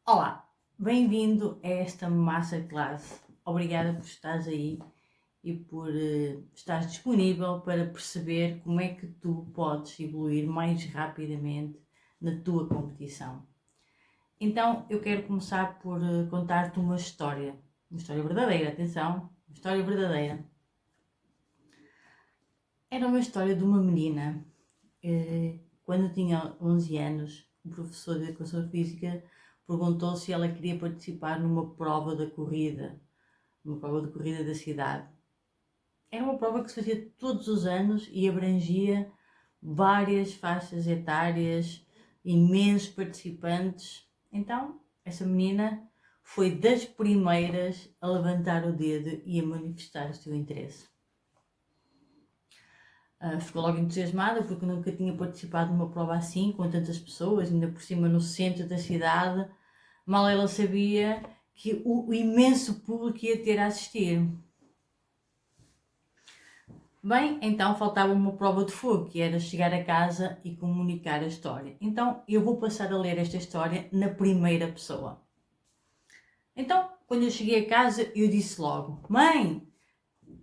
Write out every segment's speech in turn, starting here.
Olá, bem-vindo a esta Masterclass. Obrigada por estares aí e por estares disponível para perceber como é que tu podes evoluir mais rapidamente na tua competição. Então, eu quero começar por contar-te uma história verdadeira, atenção, uma história verdadeira. Era uma história de uma menina, quando tinha 11 anos, o professor de Educação Física perguntou se ela queria participar numa prova de corrida da cidade. Era uma prova que se fazia todos os anos e abrangia várias faixas etárias, imensos participantes. Então, essa menina foi das primeiras a levantar o dedo e a manifestar o seu interesse. Ficou logo entusiasmada porque nunca tinha participado numa prova assim, com tantas pessoas, ainda por cima no centro da cidade. Mal ela sabia que o imenso público ia ter a assistir. Bem, então faltava uma prova de fogo, que era chegar a casa e comunicar a história. Então eu vou passar a ler esta história na primeira pessoa. Então, quando eu cheguei a casa, eu disse logo: Mãe,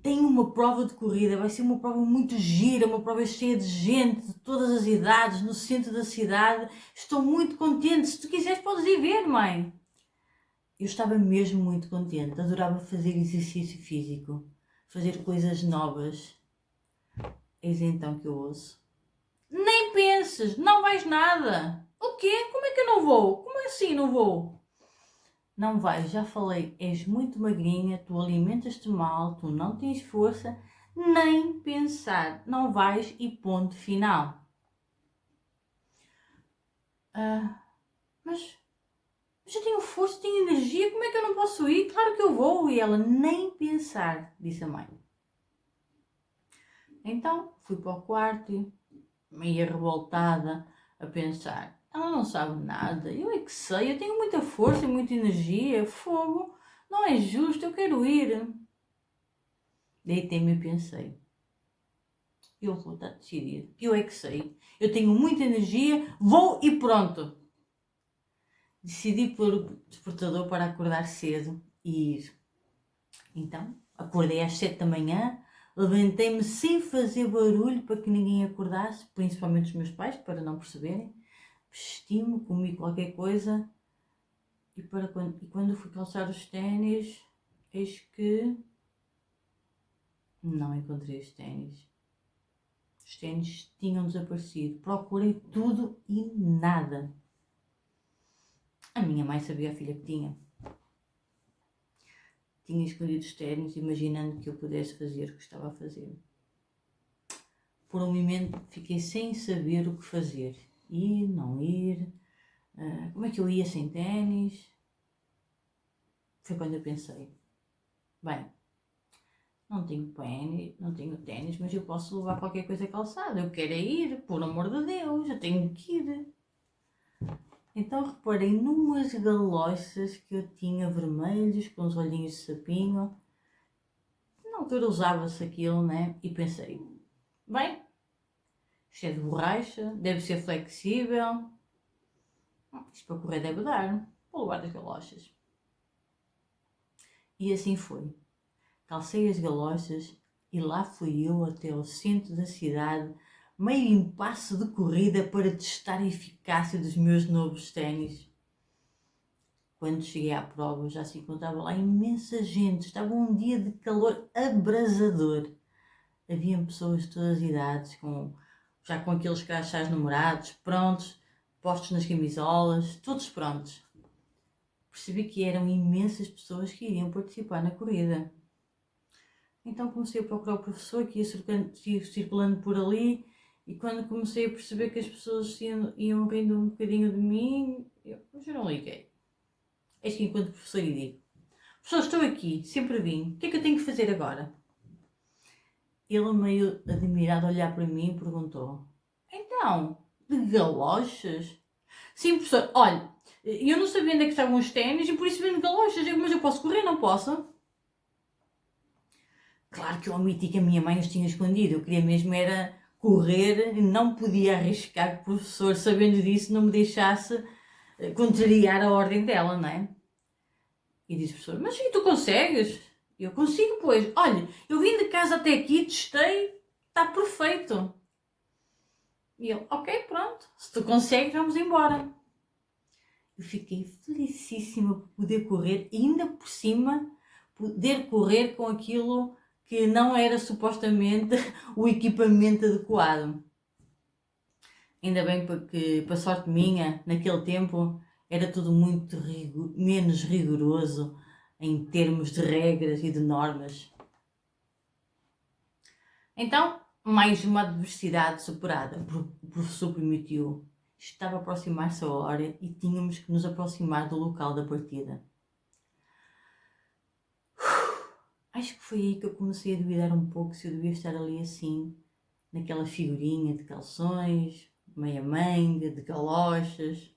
tenho uma prova de corrida, vai ser uma prova muito gira, uma prova cheia de gente, de todas as idades, no centro da cidade. Estou muito contente, se tu quiseres podes ir ver, mãe. Eu estava mesmo muito contente, adorava fazer exercício físico, fazer coisas novas. Eis então que eu ouço: Nem penses, não vais nada. O quê? Como é que eu não vou? Como assim não vou? Não vais, já falei, és muito magrinha, tu alimentas-te mal, tu não tens força, nem pensar, não vais e ponto final. Mas eu tenho força, tenho energia, como é que eu não posso ir? Claro que eu vou. E ela: Nem pensar, disse a mãe. Então fui para o quarto, meio revoltada, a pensar: ela não sabe nada, eu é que sei, eu tenho muita força e muita energia, fogo, não é justo, eu quero ir. Deitei-me e pensei: eu vou estar decidida, eu é que sei, eu tenho muita energia, vou e pronto. Decidi pôr o despertador para acordar cedo e ir. Então, acordei às 7 da manhã, levantei-me sem fazer barulho para que ninguém acordasse, principalmente os meus pais, para não perceberem. Vesti-me, comi qualquer coisa e quando fui calçar os ténis, eis que não encontrei os ténis. Os ténis tinham desaparecido. Procurei tudo e nada. A minha mãe sabia a filha que tinha. Tinha escondido os ténis, imaginando que eu pudesse fazer o que estava a fazer. Por um momento fiquei sem saber o que fazer. Ir, não ir, como é que eu ia sem ténis? Foi quando eu pensei: bem, não tenho ténis, mas eu posso levar qualquer coisa calçada. Eu quero é ir, por amor de Deus, eu tenho que ir. Então reparei numas galochas que eu tinha vermelhos, com os olhinhos de sapinho. Na altura usava-se aquilo, né? E pensei: bem, isto é de borracha, deve ser flexível. Isto para correr deve dar. Vou levar as galochas. E assim foi. Calcei as galochas e lá fui eu até ao centro da cidade, meio em passo de corrida para testar a eficácia dos meus novos ténis. Quando cheguei à prova já se encontrava lá imensa gente, estava um dia de calor abrasador. Haviam pessoas de todas as idades, já com aqueles crachás numerados, prontos, postos nas camisolas, todos prontos. Percebi que eram imensas pessoas que iriam participar na corrida. Então comecei a procurar o professor, que ia circulando por ali, e quando comecei a perceber que as pessoas iam rindo um bocadinho de mim, eu já não liguei. Eis que enquanto professor lhe digo: Professor, estou aqui, sempre vim, o que é que eu tenho que fazer agora? Ele, meio admirado, a olhar para mim, perguntou: Então, de galochas? Sim, professor, olha, eu não sabia onde é que estavam os ténis e por isso vim de galochas, mas eu posso correr, não posso? Claro que eu omiti que a minha mãe os tinha escondido. Eu queria mesmo era correr e não podia arriscar que o professor, sabendo disso, não me deixasse contrariar a ordem dela, não é? E diz o professor, mas e tu consegues? Eu consigo, pois. Olha, eu vim de casa até aqui, testei, está perfeito. E ele, ok, pronto, se tu consegues, vamos embora. Eu fiquei felicíssima por poder correr, e ainda por cima, poder correr com aquilo que não era supostamente o equipamento adequado. Ainda bem porque, para sorte minha, naquele tempo era tudo muito menos rigoroso em termos de regras e de normas. Então, mais uma adversidade superada. O professor permitiu. Estava a aproximar-se a hora e tínhamos que nos aproximar do local da partida. Acho que foi aí que eu comecei a duvidar um pouco se eu devia estar ali assim, naquela figurinha de calções, meia manga, de galochas.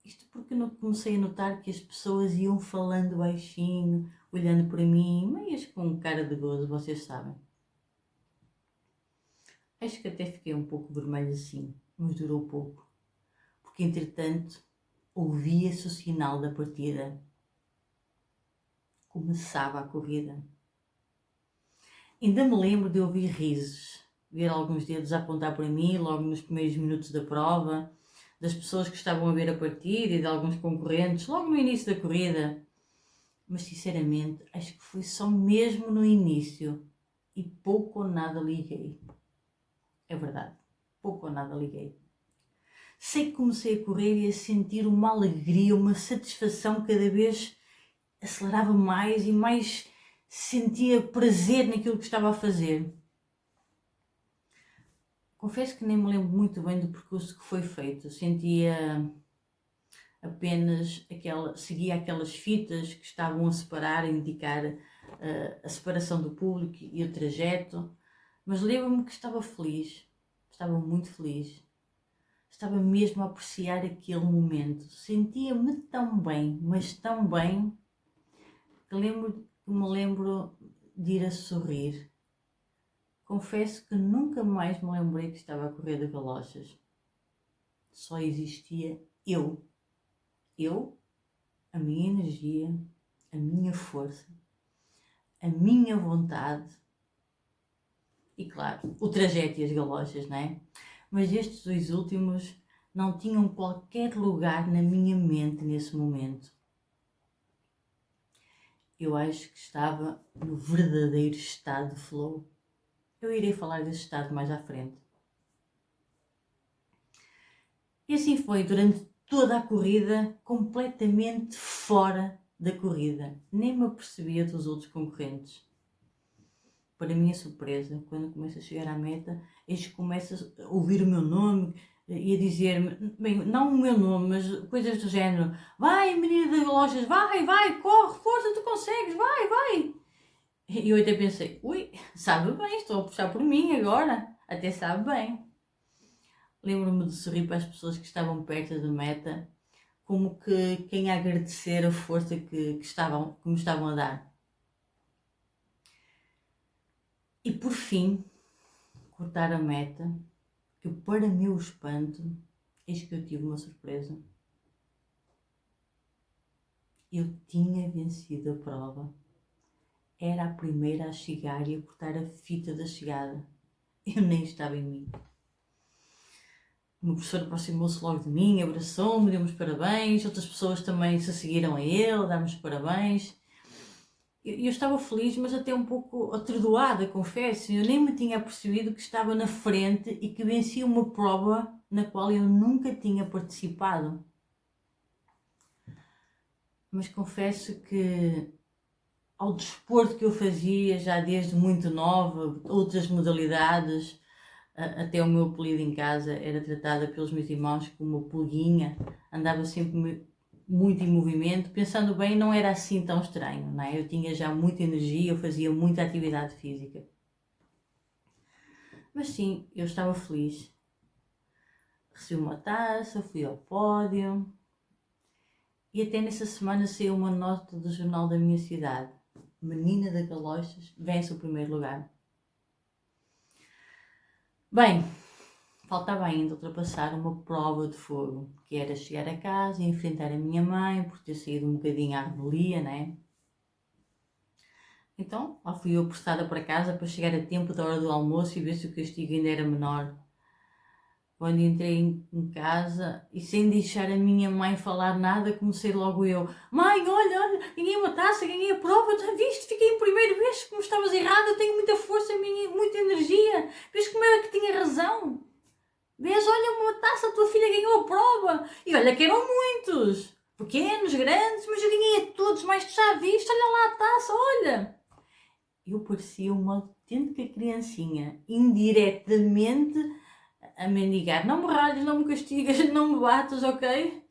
Isto porque eu comecei a notar que as pessoas iam falando baixinho, olhando para mim, meias com cara de gozo, vocês sabem. Acho que até fiquei um pouco vermelho assim, mas durou pouco, porque entretanto ouvia-se o sinal da partida. Começava a corrida. Ainda me lembro de ouvir risos, ver alguns dedos a apontar para mim logo nos primeiros minutos da prova, das pessoas que estavam a ver a partida e de alguns concorrentes logo no início da corrida. Mas sinceramente acho que foi só mesmo no início e pouco ou nada liguei. É verdade, pouco ou nada liguei. Sei que comecei a correr e a sentir uma alegria, uma satisfação, cada vez acelerava mais e mais sentia prazer naquilo que estava a fazer. Confesso que nem me lembro muito bem do percurso que foi feito. Sentia apenas seguia aquelas fitas que estavam a separar, a indicar a separação do público e o trajeto. Mas lembro-me que estava feliz, estava muito feliz. Estava mesmo a apreciar aquele momento. Sentia-me tão bem, mas tão bem, que me lembro de ir a sorrir. Confesso que nunca mais me lembrei que estava a correr de galochas. Só existia eu. Eu, a minha energia, a minha força, a minha vontade e, claro, o trajeto e as galochas, não é? Mas estes dois últimos não tinham qualquer lugar na minha mente nesse momento. Eu acho que estava no verdadeiro estado de flow. Eu irei falar desse estado mais à frente. E assim foi durante toda a corrida, completamente fora da corrida. Nem me apercebia dos outros concorrentes. Para minha surpresa, quando começo a chegar à meta, eles começam a ouvir o meu nome e a dizer-me, bem, não o meu nome, mas coisas do género: vai, menina das lojas, vai, corre, força, tu consegues, vai. E eu até pensei, ui, sabe bem, estou a puxar por mim agora, até sabe bem. Lembro-me de sorrir para as pessoas que estavam perto da meta, como que quem a agradecer a força que me estavam a dar. E por fim, cortar a meta, que para meu espanto, eis que eu tive uma surpresa. Eu tinha vencido a prova. Era a primeira a chegar e a cortar a fita da chegada. Eu nem estava em mim. O meu professor aproximou-se logo de mim, abraçou-me, deu-me os parabéns. Outras pessoas também se seguiram a ele, dar-me os parabéns. Eu estava feliz, mas até um pouco atordoada, confesso. Eu nem me tinha percebido que estava na frente e que vencia uma prova na qual eu nunca tinha participado. Mas confesso que ao desporto que eu fazia já desde muito nova, outras modalidades, até o meu apelido em casa era tratada pelos meus irmãos como uma pulguinha, andava sempre muito em movimento, pensando bem, não era assim tão estranho, não é? Eu tinha já muita energia, eu fazia muita atividade física. Mas sim, eu estava feliz. Recebi uma taça, fui ao pódio e até nessa semana saiu uma nota do jornal da minha cidade. Menina da Galochas vence o primeiro lugar. Bem, faltava ainda ultrapassar uma prova de fogo, que era chegar a casa e enfrentar a minha mãe por ter saído um bocadinho à revelia, né? Então, lá fui eu apressada para casa para chegar a tempo da hora do almoço e ver se o castigo ainda era menor. Quando entrei em casa e sem deixar a minha mãe falar nada, comecei logo eu. Mãe, olha, ganhei uma taça, ganhei a prova, já viste? Fiquei em primeiro, vês como estavas errada, eu tenho muita força, muita energia, vês como é que tinha razão? Vês, olha, uma taça, a tua filha ganhou a prova. E olha que eram muitos, pequenos, grandes, mas eu ganhei a todos, mas tu já viste, olha lá a taça, olha. Eu parecia uma autêntica criancinha, indiretamente a mendigar. Não me ralhes, não me castigas, não me batas, ok?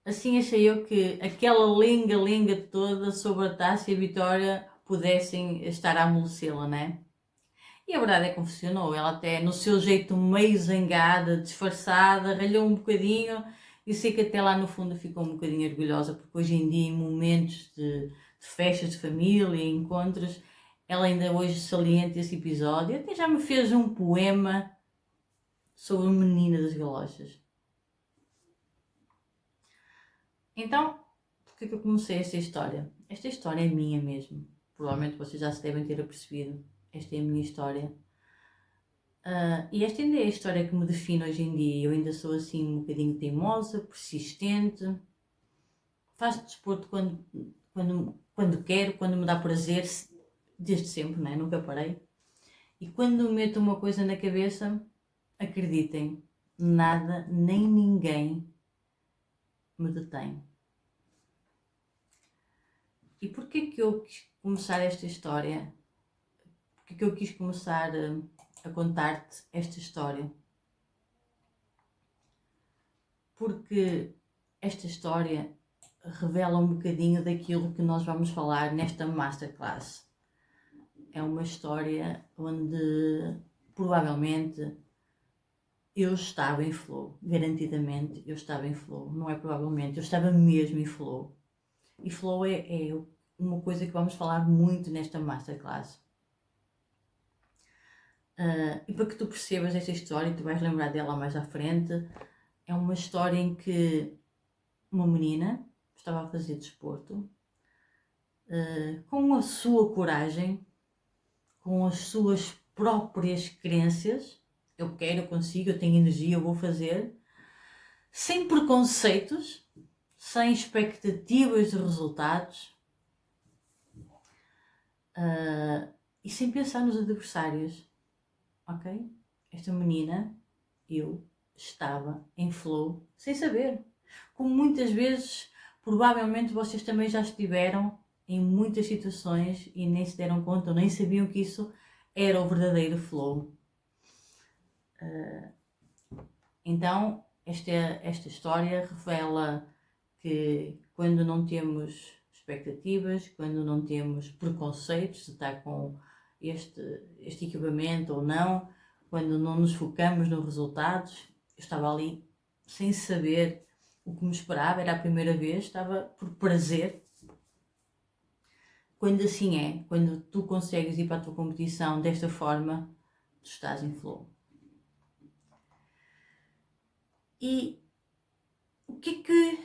Assim achei eu que aquela lenga-lenga toda sobre a taça e a Vitória pudessem estar a amolecê-la, né? E a verdade é que funcionou. Ela até, no seu jeito meio zangada, disfarçada, ralhou um bocadinho e sei que até lá no fundo ficou um bocadinho orgulhosa, porque hoje em dia, em momentos de festas de família, encontros, ela ainda hoje salienta esse episódio. Até já me fez um poema sobre a menina das galochas. Então, porquê que eu comecei esta história? Esta história é minha mesmo. Provavelmente vocês já se devem ter apercebido. Esta é a minha história. E esta ainda é a história que me define hoje em dia. Eu ainda sou assim um bocadinho teimosa, persistente. Faço desporto quando quero, quando me dá prazer, desde sempre, né? Nunca parei. E quando meto uma coisa na cabeça, acreditem, nada nem ninguém me detém. E porquê que eu quis começar esta história? Porquê que eu quis começar a contar-te esta história? Porque esta história revela um bocadinho daquilo que nós vamos falar nesta masterclass. É uma história onde provavelmente eu estava em flow, garantidamente eu estava em flow, não é provavelmente, eu estava mesmo em flow. E flow é uma coisa que vamos falar muito nesta masterclass. E para que tu percebas esta história, e tu vais lembrar dela mais à frente, é uma história em que uma menina estava a fazer desporto, com a sua coragem, com as suas próprias crenças, eu quero, eu consigo, eu tenho energia, eu vou fazer, sem preconceitos, sem expectativas de resultados, e sem pensar nos adversários, ok? Esta menina, eu estava em flow, sem saber. Como muitas vezes, provavelmente vocês também já estiveram em muitas situações e nem se deram conta, ou nem sabiam que isso era o verdadeiro flow. Então, esta história revela que quando não temos expectativas, quando não temos preconceitos de estar com este equipamento ou não, quando não nos focamos nos resultados, eu estava ali sem saber o que me esperava, era a primeira vez, estava por prazer. Quando assim é, quando tu consegues ir para a tua competição desta forma, tu estás em flow. E o que é que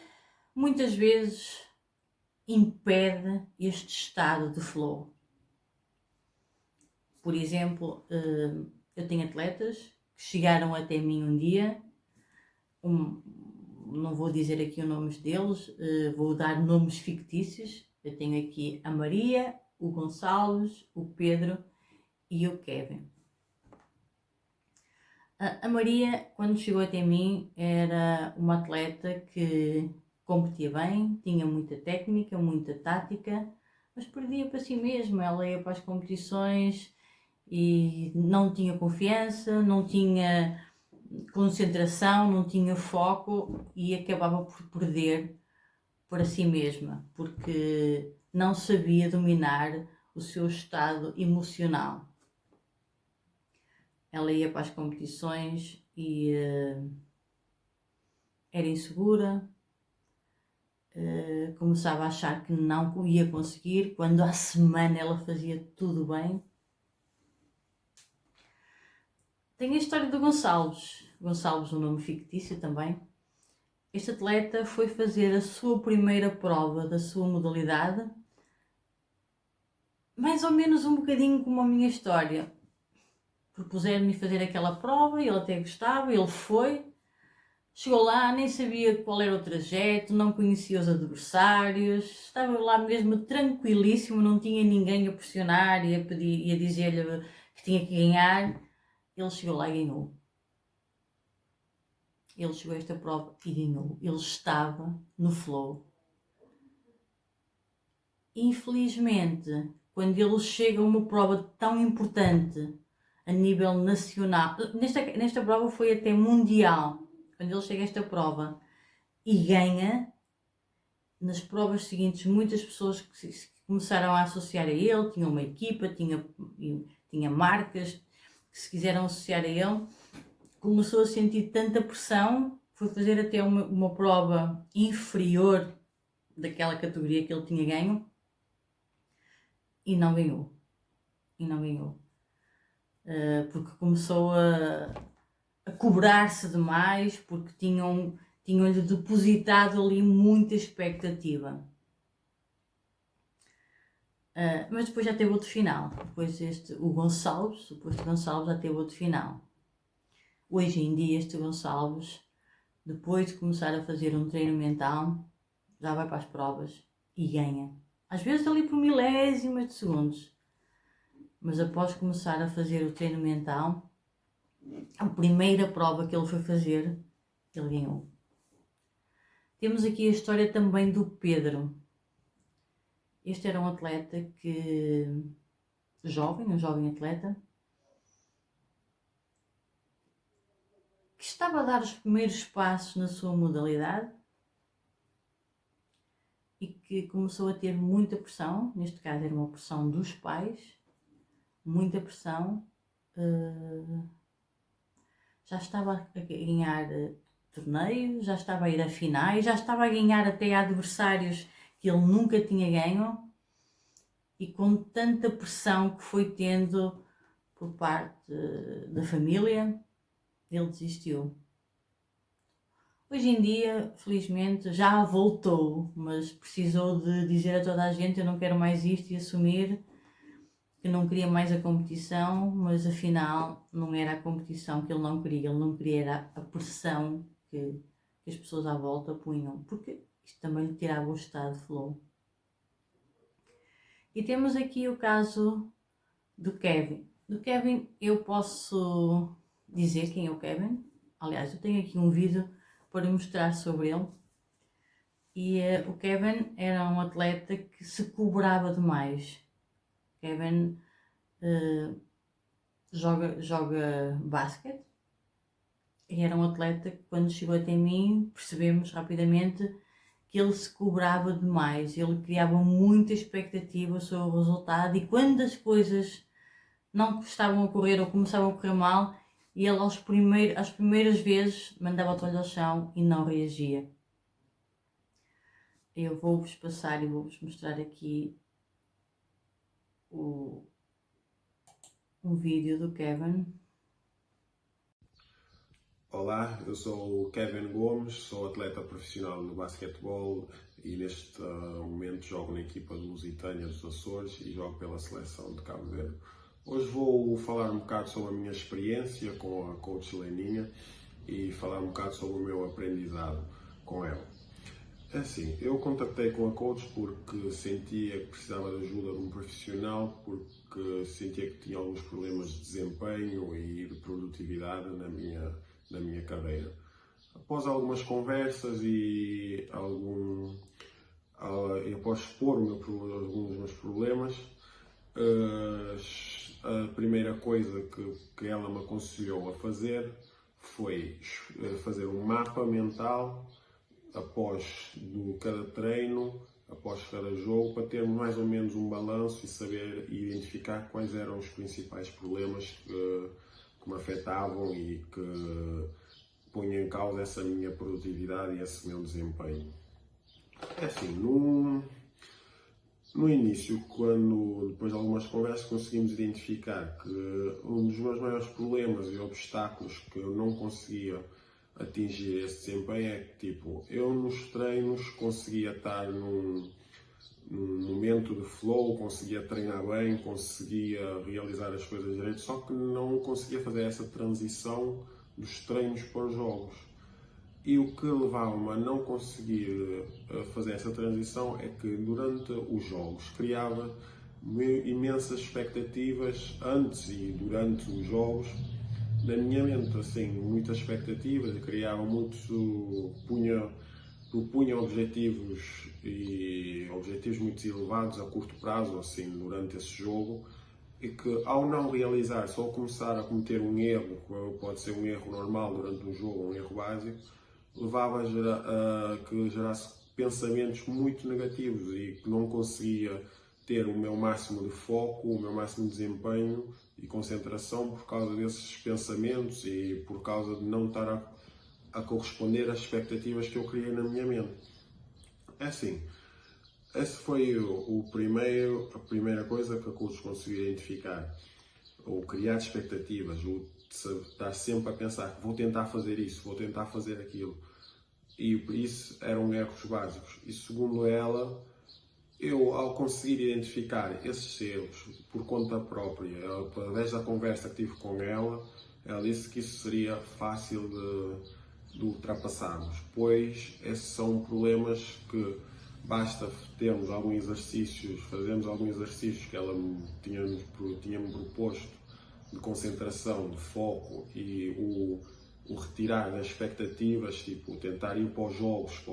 muitas vezes impede este estado de flow? Por exemplo, eu tenho atletas que chegaram até mim um dia, não vou dizer aqui os nomes deles, vou dar nomes fictícios. Eu tenho aqui a Maria, o Gonçalves, o Pedro e o Kevin. A Maria, quando chegou até mim, era uma atleta que competia bem, tinha muita técnica, muita tática, mas perdia para si mesma. Ela ia para as competições e não tinha confiança, não tinha concentração, não tinha foco e acabava por perder para si mesma, porque não sabia dominar o seu estado emocional. Ela ia para as competições e era insegura, começava a achar que não ia conseguir, quando à semana ela fazia tudo bem. Tem a história do Gonçalves. Gonçalves, um nome fictício também. Este atleta foi fazer a sua primeira prova da sua modalidade, mais ou menos um bocadinho como a minha história. Propuseram-lhe fazer aquela prova, ele até gostava, ele foi. Chegou lá, nem sabia qual era o trajeto, não conhecia os adversários, estava lá mesmo tranquilíssimo, não tinha ninguém a pressionar e a pedir e a dizer-lhe que tinha que ganhar. Ele chegou lá e ganhou. Ele chegou a esta prova e ganhou. Ele estava no flow. Infelizmente, quando ele chega a uma prova tão importante a nível nacional, nesta prova foi até mundial, quando ele chega a esta prova e ganha, nas provas seguintes muitas pessoas que começaram a associar a ele, tinha uma equipa, tinha marcas que se quiseram associar a ele, começou a sentir tanta pressão, foi fazer até uma prova inferior daquela categoria que ele tinha ganho e não ganhou. Porque começou a cobrar-se demais, porque tinham-lhe depositado ali muita expectativa. Mas depois já teve outro final. Depois o Gonçalves, o suposto Gonçalves, já teve outro final. Hoje em dia este Gonçalves, depois de começar a fazer um treino mental, já vai para as provas e ganha. Às vezes ali por milésimas de segundos. Mas após começar a fazer o treino mental, a primeira prova que ele foi fazer, ele ganhou. Temos aqui a história também do Pedro. Este era um atleta um jovem atleta, que estava a dar os primeiros passos na sua modalidade e que começou a ter muita pressão, neste caso era uma pressão dos pais, muita pressão, já estava a ganhar torneios, já estava a ir a finais, já estava a ganhar até adversários que ele nunca tinha ganho, e com tanta pressão que foi tendo por parte da família, ele desistiu. Hoje em dia, felizmente, já voltou, mas precisou de dizer a toda a gente: eu não quero mais isto, e assumir que não queria mais a competição, mas afinal não era a competição que ele não queria era a pressão que as pessoas à volta punham, porque isto também lhe tirava o estado de flow. E temos aqui o caso do Kevin. Do Kevin eu posso dizer quem é o Kevin. Aliás, eu tenho aqui um vídeo para mostrar sobre ele. E o Kevin era um atleta que se cobrava demais. Kevin joga basquete. E era um atleta que, quando chegou até mim, percebemos rapidamente que ele se cobrava demais. Ele criava muita expectativa sobre o resultado, e quando as coisas não estavam a correr ou começavam a correr mal, ele às primeiras vezes mandava o toalho ao chão e não reagia. Eu vou-vos passar e vou-vos mostrar aqui um vídeo do Kevin. Olá, eu sou o Kevin Gomes, sou atleta profissional no basquetebol e neste momento jogo na equipa do Lusitânia dos Açores e jogo pela seleção de Cabo Verde. Hoje vou falar um bocado sobre a minha experiência com a coach Leninha e falar um bocado sobre o meu aprendizado com ela. É assim, eu contactei com a coach porque sentia que precisava de ajuda de um profissional, porque sentia que tinha alguns problemas de desempenho e de produtividade na minha carreira. Após algumas conversas e após expor alguns dos meus problemas, a primeira coisa que ela me aconselhou a fazer foi fazer um mapa mental após cada treino, após cada jogo, para ter mais ou menos um balanço e saber identificar quais eram os principais problemas que me afetavam e que punham em causa essa minha produtividade e esse meu desempenho. É assim, No início, quando depois de algumas conversas conseguimos identificar que um dos meus maiores problemas e obstáculos que eu não conseguia atingir esse desempenho é que, tipo, eu nos treinos conseguia estar num momento de flow, conseguia treinar bem, conseguia realizar as coisas direito, só que não conseguia fazer essa transição dos treinos para os jogos. E o que levava-me a não conseguir fazer essa transição é que durante os jogos criava imensas expectativas antes e durante os jogos na minha mente, assim, muitas expectativas, criava muito, propunha objetivos e objetivos muito elevados a curto prazo, assim, durante esse jogo, e que ao não realizar, só começar a cometer um erro, que pode ser um erro normal durante um jogo, um erro básico, levava a que gerasse pensamentos muito negativos e que não conseguia ter o meu máximo de foco, o meu máximo de desempenho e concentração por causa desses pensamentos e por causa de não estar a corresponder às expectativas que eu criei na minha mente. É assim, esse foi a primeira coisa que a coach conseguiu identificar. Ou criar expectativas, ou estar sempre a pensar que vou tentar fazer isso, vou tentar fazer aquilo. E por isso eram erros básicos. E segundo ela, eu ao conseguir identificar esses erros por conta própria, através da conversa que tive com ela disse que isso seria fácil de ultrapassarmos, pois esses são problemas que basta termos alguns exercícios, fazermos alguns exercícios que ela tinha-me proposto de concentração, de foco e o retirar das expectativas, tipo tentar ir para os jogos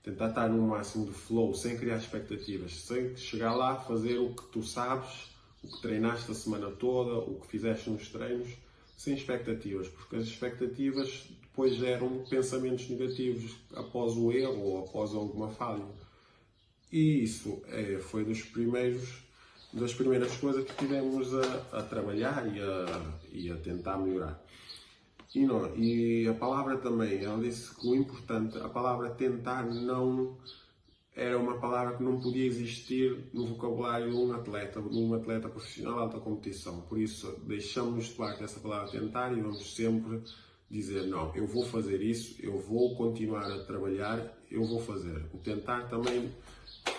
tentar estar no máximo de flow, sem criar expectativas, sem chegar lá, fazer o que tu sabes, o que treinaste a semana toda, o que fizeste nos treinos, sem expectativas, porque as expectativas depois geram pensamentos negativos após o erro ou após alguma falha. E isso foi das primeiras coisas que tivemos a trabalhar e a tentar melhorar. E a palavra também, ela disse que o importante, a palavra tentar não era uma palavra que não podia existir no vocabulário de um atleta profissional de alta competição. Por isso, deixamos de parte essa palavra tentar e vamos sempre dizer não, eu vou fazer isso, eu vou continuar a trabalhar, eu vou fazer. O tentar também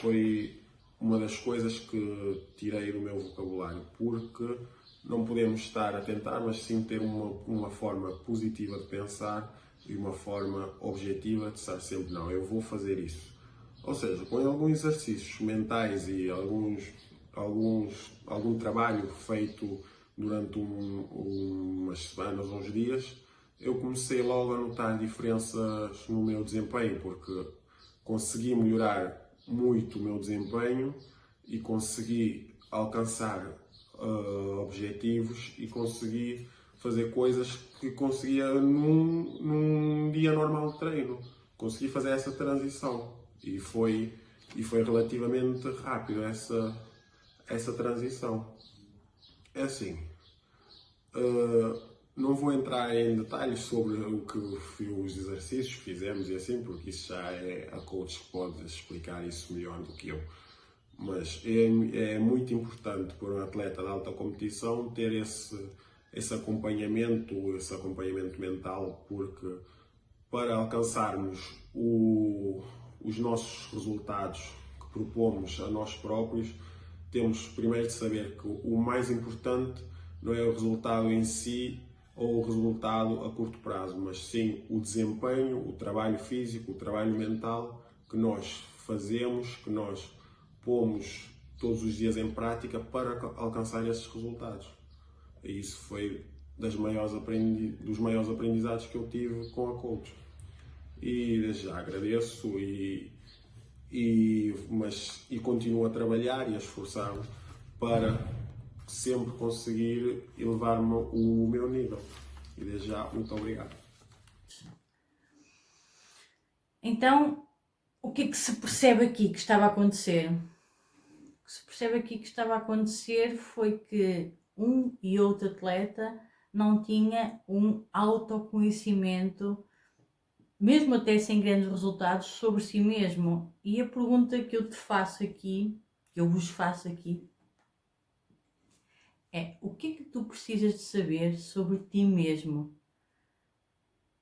foi uma das coisas que tirei do meu vocabulário, porque não podemos estar a tentar, mas sim ter uma forma positiva de pensar e uma forma objetiva de estar sempre, não, eu vou fazer isso. Ou seja, com alguns exercícios mentais e algum trabalho feito durante umas semanas, uns dias, eu comecei logo a notar diferenças no meu desempenho, porque consegui melhorar muito o meu desempenho e consegui alcançar objetivos e consegui fazer coisas que conseguia num dia normal de treino. Consegui fazer essa transição e foi relativamente rápido essa transição. É assim, não vou entrar em detalhes sobre os exercícios que fizemos e assim, porque isso já é a coach que pode explicar isso melhor do que eu. Mas é muito importante para um atleta de alta competição ter esse acompanhamento mental, porque para alcançarmos os nossos resultados que propomos a nós próprios, temos primeiro de saber que o mais importante não é o resultado em si ou o resultado a curto prazo, mas sim o desempenho, o trabalho físico, o trabalho mental que nós fazemos, que nós pomos todos os dias em prática para alcançar esses resultados. E isso foi dos maiores aprendizados que eu tive com a coach. E desde já agradeço e continuo a trabalhar e a esforçar-me para sempre conseguir elevar-me o meu nível. E desde já, muito obrigado. Então, o que é que se percebe aqui que estava a acontecer? O que se percebe aqui que estava a acontecer foi que um e outro atleta não tinha um autoconhecimento mesmo até sem grandes resultados, sobre si mesmo. E a pergunta que eu te faço aqui, que eu vos faço aqui, é: o que é que tu precisas de saber sobre ti mesmo?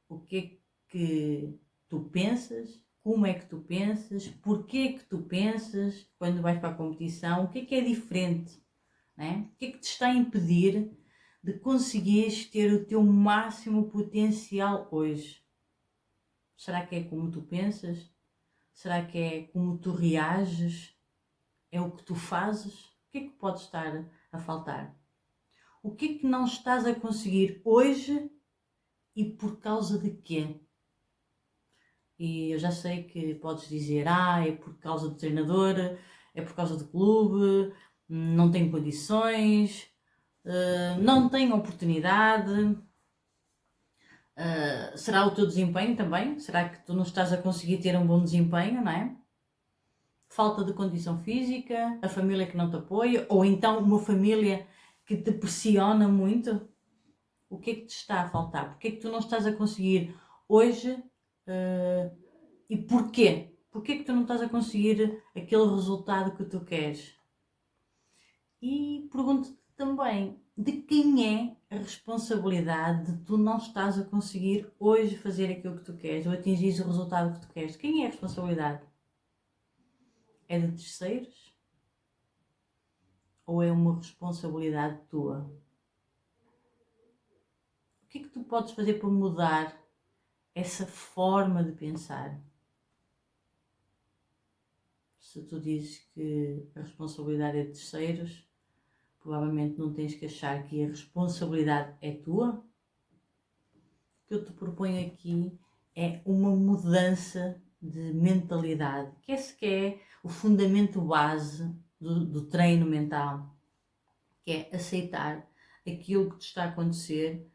O que é que tu pensas? Como é que tu pensas? Porquê é que tu pensas quando vais para a competição? O que é diferente? Né? O que é que te está a impedir de conseguires ter o teu máximo potencial hoje? Será que é como tu pensas? Será que é como tu reages? É o que tu fazes? O que é que pode estar a faltar? O que é que não estás a conseguir hoje e por causa de quê? E eu já sei que podes dizer: é por causa do treinador, é por causa do clube, não tenho condições, não tenho oportunidade. Será o teu desempenho também? Será que tu não estás a conseguir ter um bom desempenho, não é? Falta de condição física, a família que não te apoia, ou então uma família que te pressiona muito? O que é que te está a faltar? Porquê é que tu não estás a conseguir hoje? E porquê? Porquê é que tu não estás a conseguir aquele resultado que tu queres? E pergunto-te também: de quem é a responsabilidade de tu não estás a conseguir hoje fazer aquilo que tu queres ou atingir o resultado que tu queres? Quem é a responsabilidade? É de terceiros? Ou é uma responsabilidade tua? O que é que tu podes fazer para mudar essa forma de pensar? Se tu dizes que a responsabilidade é de terceiros, provavelmente não tens que achar que a responsabilidade é tua. O que eu te proponho aqui é uma mudança de mentalidade, que esse que é o fundamento base do treino mental, que é aceitar aquilo que te está a acontecer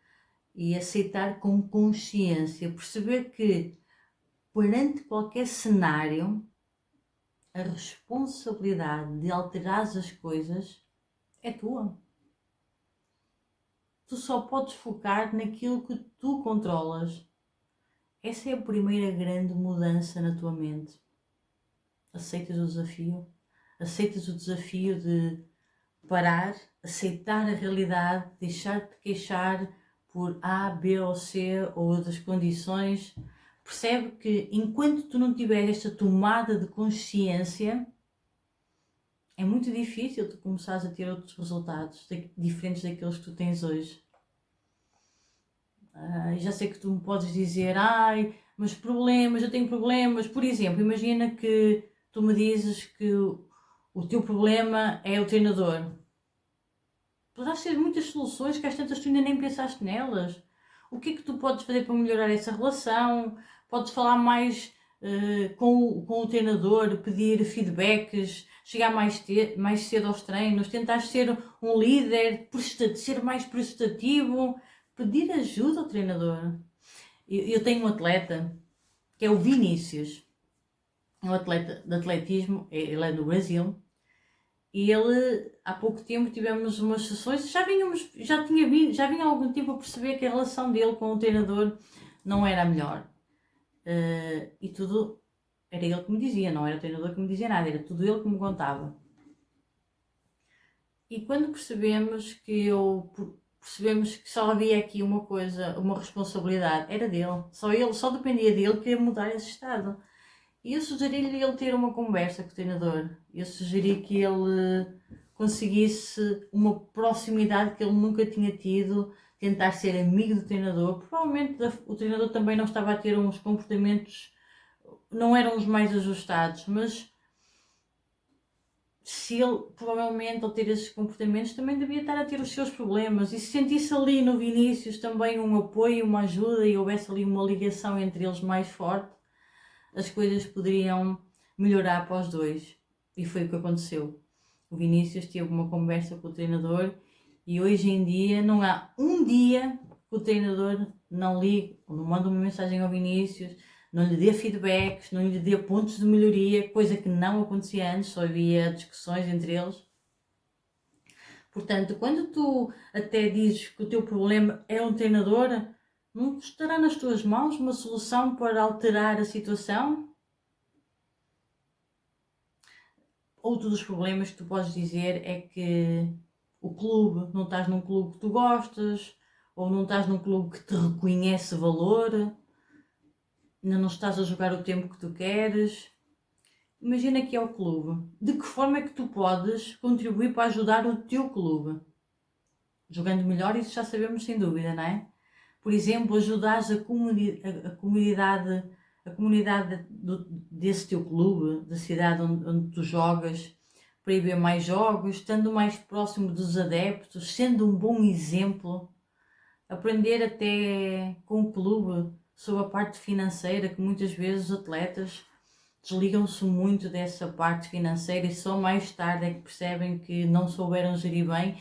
e aceitar com consciência, perceber que perante qualquer cenário a responsabilidade de alterar as coisas é tua. Tu só podes focar naquilo que tu controlas. Essa é a primeira grande mudança na tua mente. Aceitas o desafio? Aceitas o desafio de parar, aceitar a realidade, deixar de te queixar por A, B ou C ou outras condições. Percebe que enquanto tu não tiveres esta tomada de consciência, é muito difícil tu começares a ter outros resultados diferentes daqueles que tu tens hoje. Já sei que tu me podes dizer: mas problemas, eu tenho problemas. Por exemplo, imagina que tu me dizes que o teu problema é o treinador. Poderás ter muitas soluções que às tantas tu ainda nem pensaste nelas. O que é que tu podes fazer para melhorar essa relação? Podes falar mais com o treinador, pedir feedbacks, chegar mais cedo aos treinos, tentar ser um líder, ser mais prestativo, pedir ajuda ao treinador. Eu tenho um atleta que é o Vinícius, é um atleta de atletismo, ele é do Brasil. E ele, há pouco tempo tivemos umas sessões, já vinha há algum tempo a perceber que a relação dele com o treinador não era a melhor. E tudo era ele que me dizia, não era o treinador que me dizia nada, era tudo ele que me contava. E quando percebemos que só havia aqui uma coisa, uma responsabilidade, era dele. Só dependia dele que ia mudar esse estado. E eu sugeri-lhe ele ter uma conversa com o treinador. Eu sugeri que ele conseguisse uma proximidade que ele nunca tinha tido, tentar ser amigo do treinador. Provavelmente o treinador também não estava a ter uns comportamentos, não eram os mais ajustados, mas se ele, provavelmente, ao ter esses comportamentos, também devia estar a ter os seus problemas. E se sentisse ali no Vinícius também um apoio, uma ajuda e houvesse ali uma ligação entre eles mais forte, as coisas poderiam melhorar para os dois. E foi o que aconteceu. O Vinícius teve uma conversa com o treinador e hoje em dia não há um dia que o treinador não ligue ou não manda uma mensagem ao Vinícius, não lhe dê feedbacks, não lhe dê pontos de melhoria, coisa que não acontecia antes, só havia discussões entre eles. Portanto, quando tu até dizes que o teu problema é um treinador, Não estará nas tuas mãos uma solução para alterar a situação? Outro dos problemas que tu podes dizer é que o clube, não estás num clube que tu gostas, ou não estás num clube que te reconhece valor, ainda não estás a jogar o tempo que tu queres. Imagina que é o clube. De que forma é que tu podes contribuir para ajudar o teu clube? Jogando melhor, isso já sabemos sem dúvida, não é? Por exemplo, ajudares a comunidade desse teu clube, da cidade onde tu jogas, para ir ver mais jogos, estando mais próximo dos adeptos, sendo um bom exemplo, aprender até com o clube sobre a parte financeira, que muitas vezes os atletas desligam-se muito dessa parte financeira e só mais tarde é que percebem que não souberam gerir bem.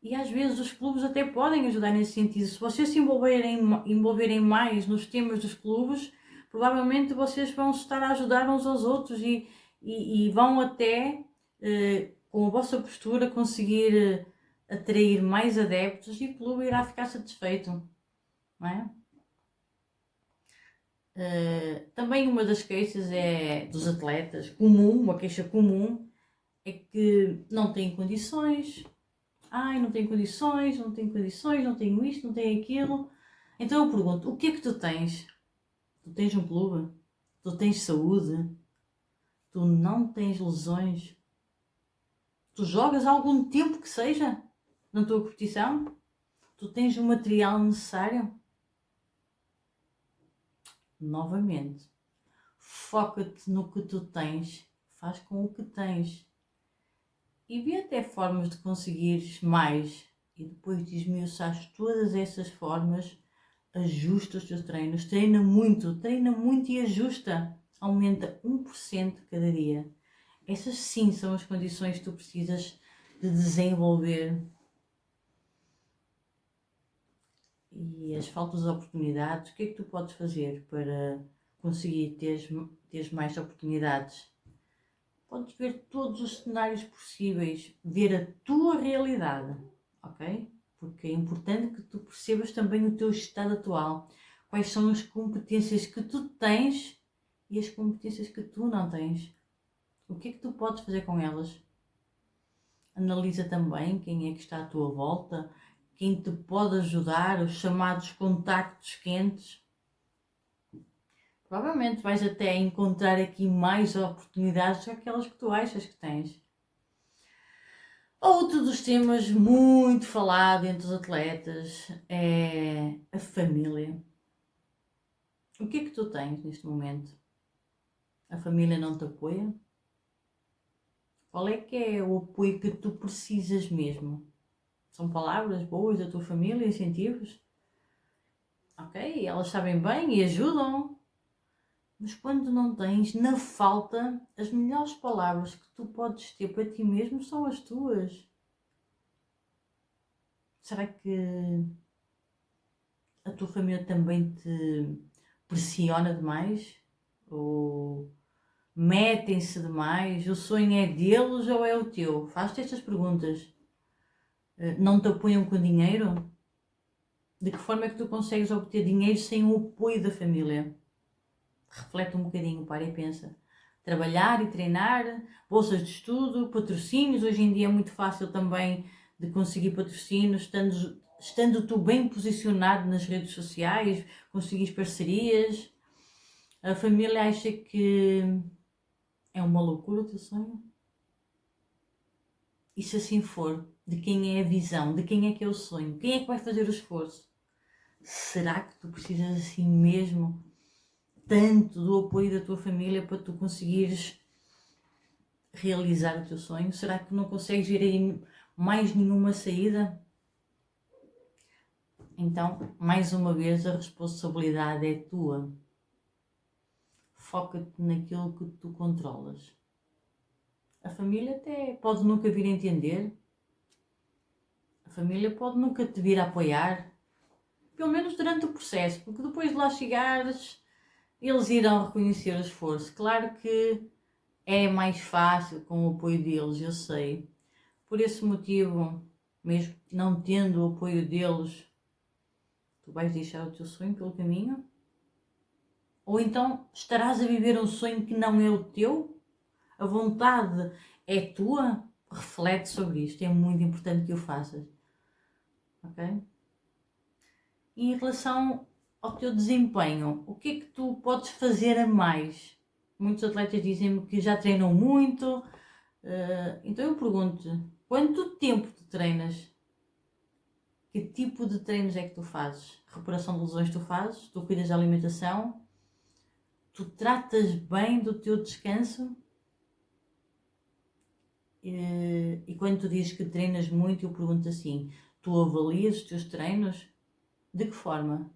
E às vezes os clubes até podem ajudar nesse sentido. Se vocês se envolverem mais nos temas dos clubes, provavelmente vocês vão estar a ajudar uns aos outros e vão até, com a vossa postura, conseguir atrair mais adeptos e o clube irá ficar satisfeito, não é? Também uma das queixas dos atletas, uma queixa comum, é que não têm condições. Ai, não tenho condições, não tenho condições, não tenho isto, não tenho aquilo. Então eu pergunto, o que é que tu tens? Tu tens um clube? Tu tens saúde? Tu não tens lesões? Tu jogas há algum tempo que seja na tua competição? Tu tens o material necessário? Novamente, foca-te no que tu tens, faz com o que tens e vê até formas de conseguires mais e depois de esmiuçares todas essas formas, ajusta os teus treinos, treina muito e ajusta, aumenta 1% cada dia. Essas sim são as condições que tu precisas de desenvolver. E as faltas de oportunidades, o que é que tu podes fazer para conseguir teres mais oportunidades? Podes ver todos os cenários possíveis, ver a tua realidade, ok? Porque é importante que tu percebas também o teu estado atual. Quais são as competências que tu tens e as competências que tu não tens. O que é que tu podes fazer com elas? Analisa também quem é que está à tua volta, quem te pode ajudar, os chamados contactos quentes. Provavelmente vais até encontrar aqui mais oportunidades do que aquelas que tu achas que tens. Outro dos temas muito falado entre os atletas é a família. O que é que tu tens neste momento? A família não te apoia? Qual é que é o apoio que tu precisas mesmo? São palavras boas da tua família, incentivos? Ok, elas sabem bem e ajudam. Mas quando não tens, na falta, as melhores palavras que tu podes ter para ti mesmo são as tuas. Será que a tua família também te pressiona demais? Ou metem-se demais? O sonho é deles ou é o teu? Faz-te estas perguntas. Não te apoiam com dinheiro? De que forma é que tu consegues obter dinheiro sem o apoio da família? Reflete um bocadinho, para e pensa. Trabalhar e treinar, bolsas de estudo, patrocínios. Hoje em dia é muito fácil também de conseguir patrocínios, estando tu bem posicionado nas redes sociais, conseguires parcerias. A família acha que é uma loucura o teu sonho? E se assim for, de quem é a visão? De quem é que é o sonho? Quem é que vai fazer o esforço? Será que tu precisas assim mesmo tanto do apoio da tua família para tu conseguires realizar o teu sonho? Será que não consegues ver aí mais nenhuma saída? Então, mais uma vez, a responsabilidade é tua. Foca-te naquilo que tu controlas. A família até pode nunca vir a entender. A família pode nunca te vir a apoiar. Pelo menos durante o processo, porque depois de lá chegares, eles irão reconhecer o esforço. Claro que é mais fácil com o apoio deles, eu sei. Por esse motivo, mesmo não tendo o apoio deles, tu Tu vais deixar o teu sonho pelo caminho? Ou então estarás a viver um sonho que não é o teu? A vontade é tua? Reflete sobre isto, é muito importante que o faças. Ok? E em relação ao teu desempenho, o que é que tu podes fazer a mais? Muitos atletas dizem-me que já treinam muito, então eu pergunto-te, quanto tempo tu treinas? Que tipo de treinos é que tu fazes? Recuperação de lesões tu fazes? Tu cuidas da alimentação? Tu tratas bem do teu descanso? E quando tu dizes que treinas muito, eu pergunto assim, tu avalias os teus treinos? De que forma?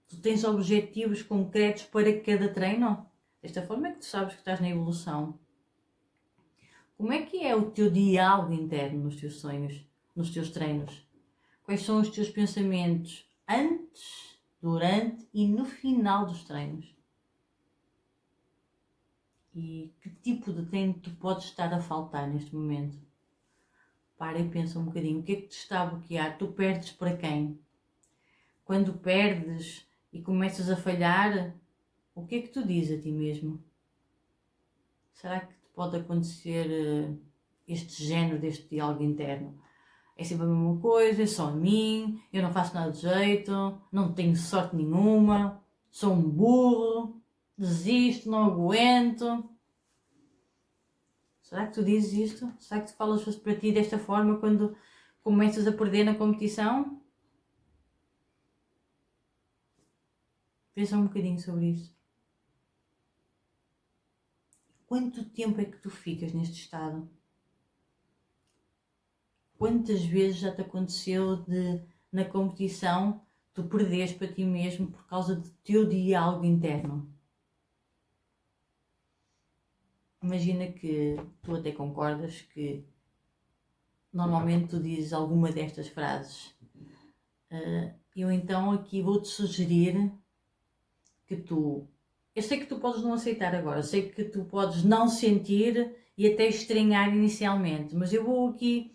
Tu tens objetivos concretos para cada treino? Desta forma é que tu sabes que estás na evolução. Como é que é o teu diálogo interno nos teus sonhos, nos teus treinos? Quais são os teus pensamentos antes, durante e no final dos treinos? E que tipo de treino tu podes estar a faltar neste momento? Para e pensa um bocadinho. O que é que te está a bloquear? Tu perdes para quem? Quando perdes e começas a falhar, o que é que tu dizes a ti mesmo? Será que te pode acontecer este género deste diálogo interno? É sempre a mesma coisa, é só a mim, eu não faço nada de jeito, não tenho sorte nenhuma, sou um burro, desisto, não aguento. Será que tu dizes isto? Será que tu falas para ti desta forma quando começas a perder na competição? Pensa um bocadinho sobre isso. Quanto tempo é que tu ficas neste estado? Quantas vezes já te aconteceu de, na competição, tu perderes para ti mesmo por causa do teu diálogo interno? Imagina que tu até concordas que normalmente tu dizes alguma destas frases. Eu então aqui vou-te sugerir que tu... Eu sei que tu podes não aceitar agora, sei que tu podes não sentir e até estranhar inicialmente, mas eu vou aqui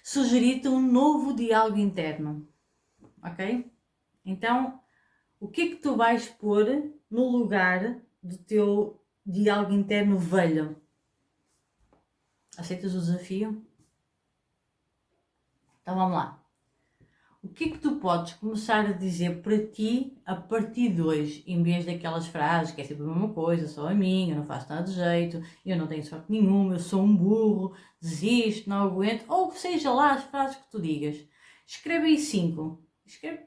sugerir-te um novo diálogo interno, ok? Então, o que é que tu vais pôr no lugar do teu diálogo interno velho? Aceitas o desafio? Então vamos lá. O que é que tu podes começar a dizer para ti a partir de hoje, em vez daquelas frases que é sempre a mesma coisa, só a mim, eu não faço nada de jeito, eu não tenho sorte nenhuma, eu sou um burro, desisto, não aguento, ou seja lá as frases que tu digas. Escreve aí 5.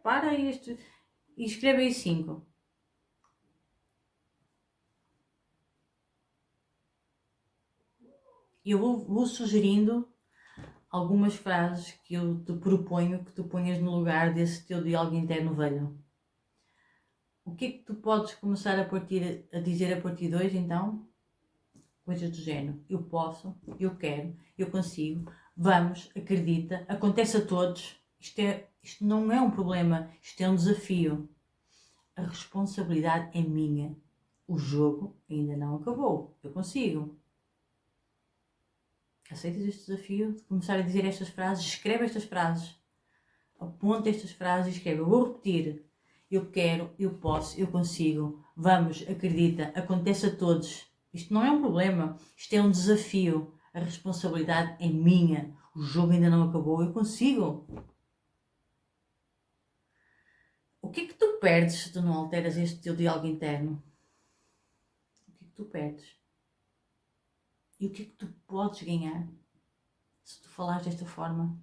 Para este e escreve aí 5. Eu vou sugerindo algumas frases que eu te proponho que tu ponhas no lugar desse teu diálogo interno velho. O que é que tu podes começar a dizer a partir de hoje, então? Coisas do género. Eu posso, eu quero, eu consigo, vamos, acredita, acontece a todos. Isto não é um problema, isto é um desafio. A responsabilidade é minha. O jogo ainda não acabou. Eu consigo. Aceitas este desafio de começar a dizer estas frases? Escreve estas frases. Aponta estas frases e escreve. Eu vou repetir. Eu quero, eu posso, eu consigo. Vamos, acredita, acontece a todos. Isto não é um problema. Isto é um desafio. A responsabilidade é minha. O jogo ainda não acabou. Eu consigo. O que é que tu perdes se tu não alteras este teu diálogo interno? O que é que tu perdes? E o que é que tu podes ganhar se tu falares desta forma?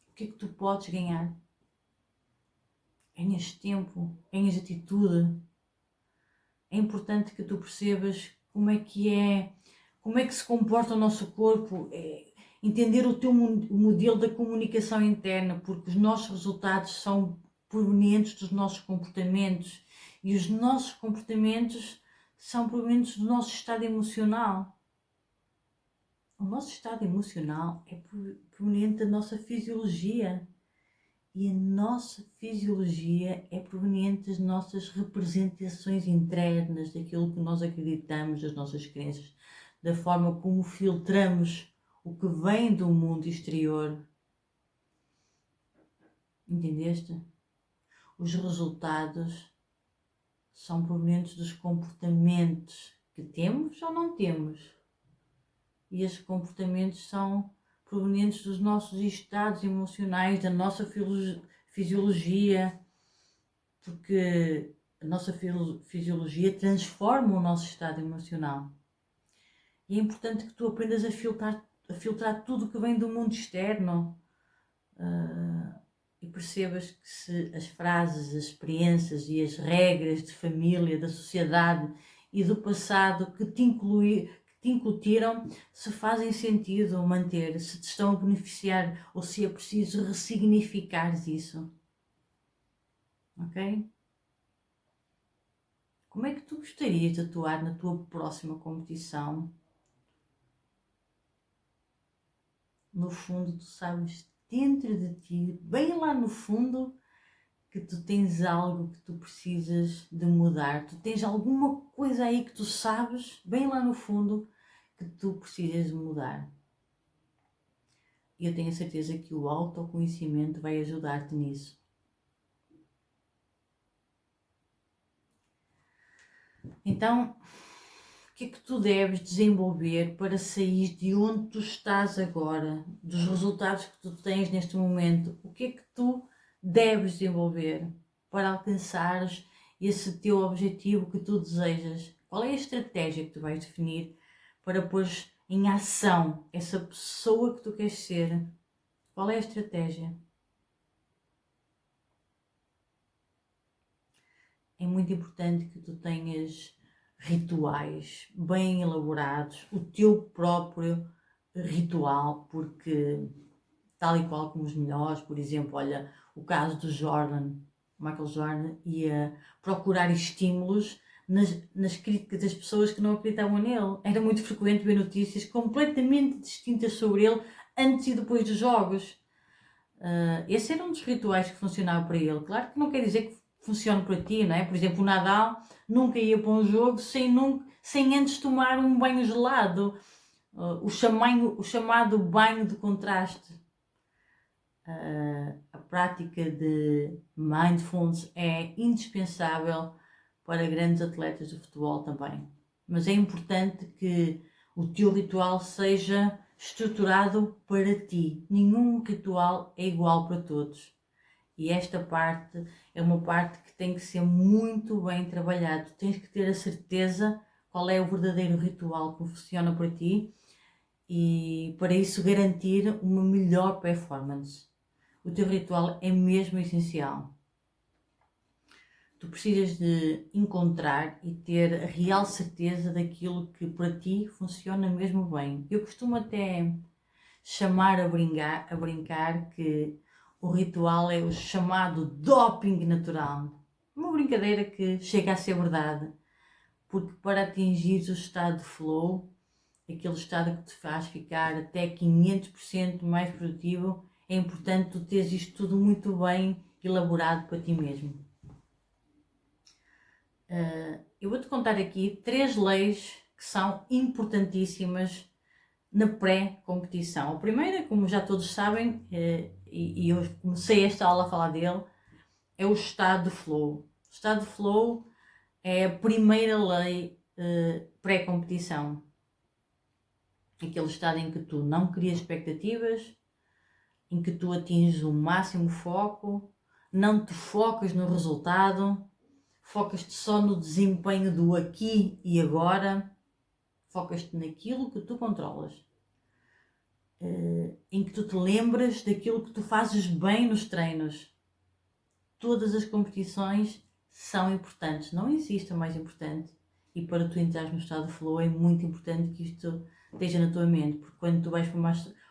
O que é que tu podes ganhar? Ganhas tempo, ganhas atitude. É importante que tu percebas como é que se comporta o nosso corpo, entender o teu modelo da comunicação interna, porque os nossos resultados são provenientes dos nossos comportamentos e os nossos comportamentos são provenientes do nosso estado emocional. O nosso estado emocional é proveniente da nossa fisiologia. E a nossa fisiologia é proveniente das nossas representações internas, daquilo que nós acreditamos, das nossas crenças, da forma como filtramos o que vem do mundo exterior. Entendeste? os resultados são provenientes dos comportamentos que temos ou não temos. E esses comportamentos são provenientes dos nossos estados emocionais, da nossa fisiologia, porque a nossa fisiologia transforma o nosso estado emocional. E é importante que tu aprendas a filtrar tudo que vem do mundo externo e percebas que se as frases, as experiências e as regras de família, da sociedade e do passado que te incutiram, se fazem sentido manter, se te estão a beneficiar ou se é preciso ressignificar isso. Ok? Como é que tu gostarias de atuar na tua próxima competição? No fundo, tu sabes dentro de ti, bem lá no fundo, que tu tens algo que tu precisas de mudar. Tu tens alguma coisa aí que tu sabes, bem lá no fundo, que tu precisas de mudar. E eu tenho a certeza que o autoconhecimento vai ajudar-te nisso. Então, o que é que tu deves desenvolver para sair de onde tu estás agora, dos resultados que tu tens neste momento? O que é que tu deves desenvolver para alcançares esse teu objetivo que tu desejas? Qual é a estratégia que tu vais definir para pôr em ação essa pessoa que tu queres ser? Qual é a estratégia? É muito importante que tu tenhas rituais bem elaborados, o teu próprio ritual, porque tal e qual como os melhores, por exemplo, olha, o caso do Michael Jordan, ia procurar estímulos nas críticas das pessoas que não acreditavam nele. Era muito frequente ver notícias completamente distintas sobre ele antes e depois dos jogos. Esse era um dos rituais que funcionava para ele. Claro que não quer dizer que funcione para ti, não é? Por exemplo, o Nadal nunca ia para um jogo sem antes tomar um banho gelado, o chamado banho de contraste. A prática de mindfulness é indispensável para grandes atletas de futebol também. Mas é importante que o teu ritual seja estruturado para ti. Nenhum ritual é igual para todos. E esta parte é uma parte que tem que ser muito bem trabalhada. Tu tens que ter a certeza qual é o verdadeiro ritual que funciona para ti e para isso garantir uma melhor performance. O teu ritual é mesmo essencial. Tu precisas de encontrar e ter a real certeza daquilo que para ti funciona mesmo bem. Eu costumo até chamar a brincar que o ritual é o chamado doping natural. Uma brincadeira que chega a ser verdade, porque para atingir o estado de flow, aquele estado que te faz ficar até 500% mais produtivo, é importante tu teres isto tudo muito bem elaborado para ti mesmo. Eu vou-te contar aqui 3 leis que são importantíssimas na pré-competição. A primeira, como já todos sabem, e eu comecei esta aula a falar dele, é o estado de flow. O estado de flow é a primeira lei pré-competição. Aquele estado em que tu não crias expectativas, em que tu atinges o máximo foco, não te focas no resultado, focas-te só no desempenho do aqui e agora, focas-te naquilo que tu controlas. Em que tu te lembras daquilo que tu fazes bem nos treinos. Todas as competições são importantes, não existe a mais importante. E para tu entrares no estado de flow é muito importante que isto esteja na tua mente, porque quando tu vais para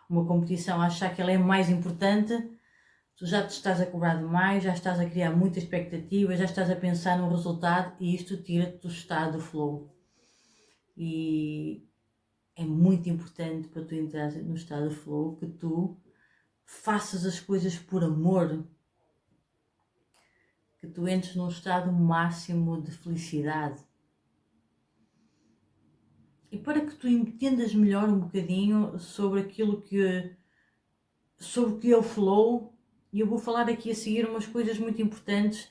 uma competição a achar que ela é mais importante, tu já te estás a cobrar demais, já estás a criar muita expectativa, já estás a pensar no resultado e isto tira-te do estado de flow. E é muito importante para tu entrar no estado de flow que tu faças as coisas por amor, que tu entres num estado máximo de felicidade. E para que tu entendas melhor um bocadinho sobre aquilo sobre o que é o flow, e eu vou falar aqui a seguir umas coisas muito importantes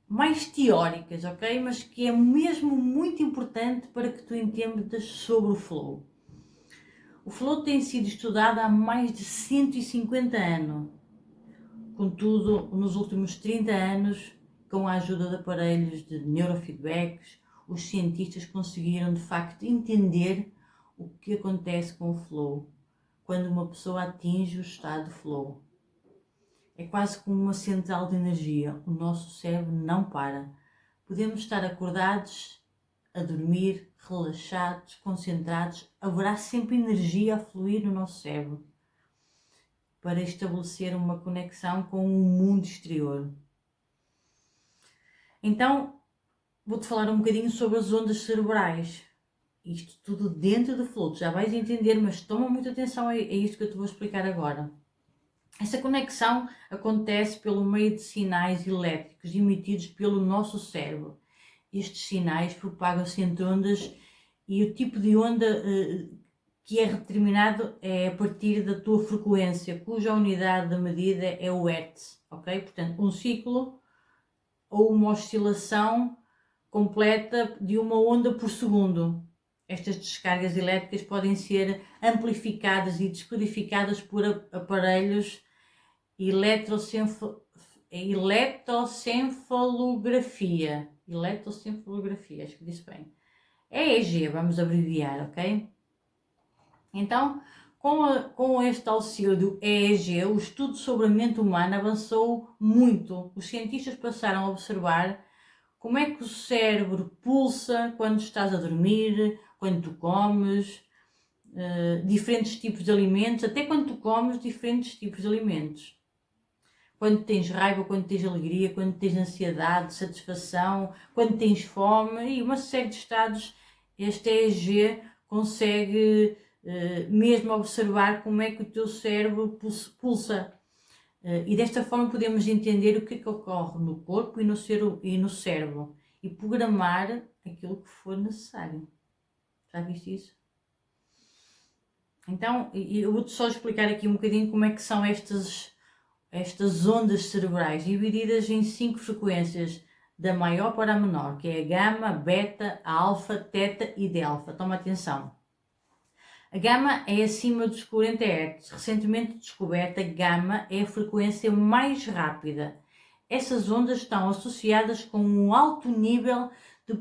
mais teóricas, ok? Mas que é mesmo muito importante para que tu entendas sobre o flow. O flow tem sido estudado há mais de 150 anos. Contudo, nos últimos 30 anos, com a ajuda de aparelhos de neurofeedbacks, os cientistas conseguiram de facto entender o que acontece com o flow quando uma pessoa atinge o estado de flow. É quase como uma central de energia, o nosso cérebro não para. Podemos estar acordados, a dormir, relaxados, concentrados, haverá sempre energia a fluir no nosso cérebro para estabelecer uma conexão com o mundo exterior. Então, vou-te falar um bocadinho sobre as ondas cerebrais. Isto tudo dentro do flow, já vais entender, mas toma muita atenção a isto que eu te vou explicar agora. Essa conexão acontece pelo meio de sinais elétricos emitidos pelo nosso cérebro. Estes sinais propagam-se entre ondas e o tipo de onda que é determinado é a partir da tua frequência, cuja unidade de medida é o Hertz, ok? Portanto, um ciclo ou uma oscilação completa de uma onda por segundo. Estas descargas elétricas podem ser amplificadas e descodificadas por aparelhos eletroencefalografia, acho que disse bem. EEG, vamos abreviar, ok? Então, com este auxílio do EEG, o estudo sobre a mente humana avançou muito. Os cientistas passaram a observar como é que o cérebro pulsa quando estás a dormir, quando tu comes, diferentes tipos de alimentos, até quando tu comes diferentes tipos de alimentos. Quando tens raiva, quando tens alegria, quando tens ansiedade, satisfação, quando tens fome e uma série de estados, este EEG consegue mesmo observar como é que o teu cérebro pulsa. E desta forma podemos entender o que é que ocorre no corpo e no cérebro e programar aquilo que for necessário. Já viste isso? Então, eu vou-te só explicar aqui um bocadinho como é que são estas ondas cerebrais, divididas em 5 frequências, da maior para a menor, que é a gama, beta, a alfa, teta e delta. Toma atenção. A gama é acima dos 40 Hz. Recentemente descoberta, a gama é a frequência mais rápida. Essas ondas estão associadas com um alto nível de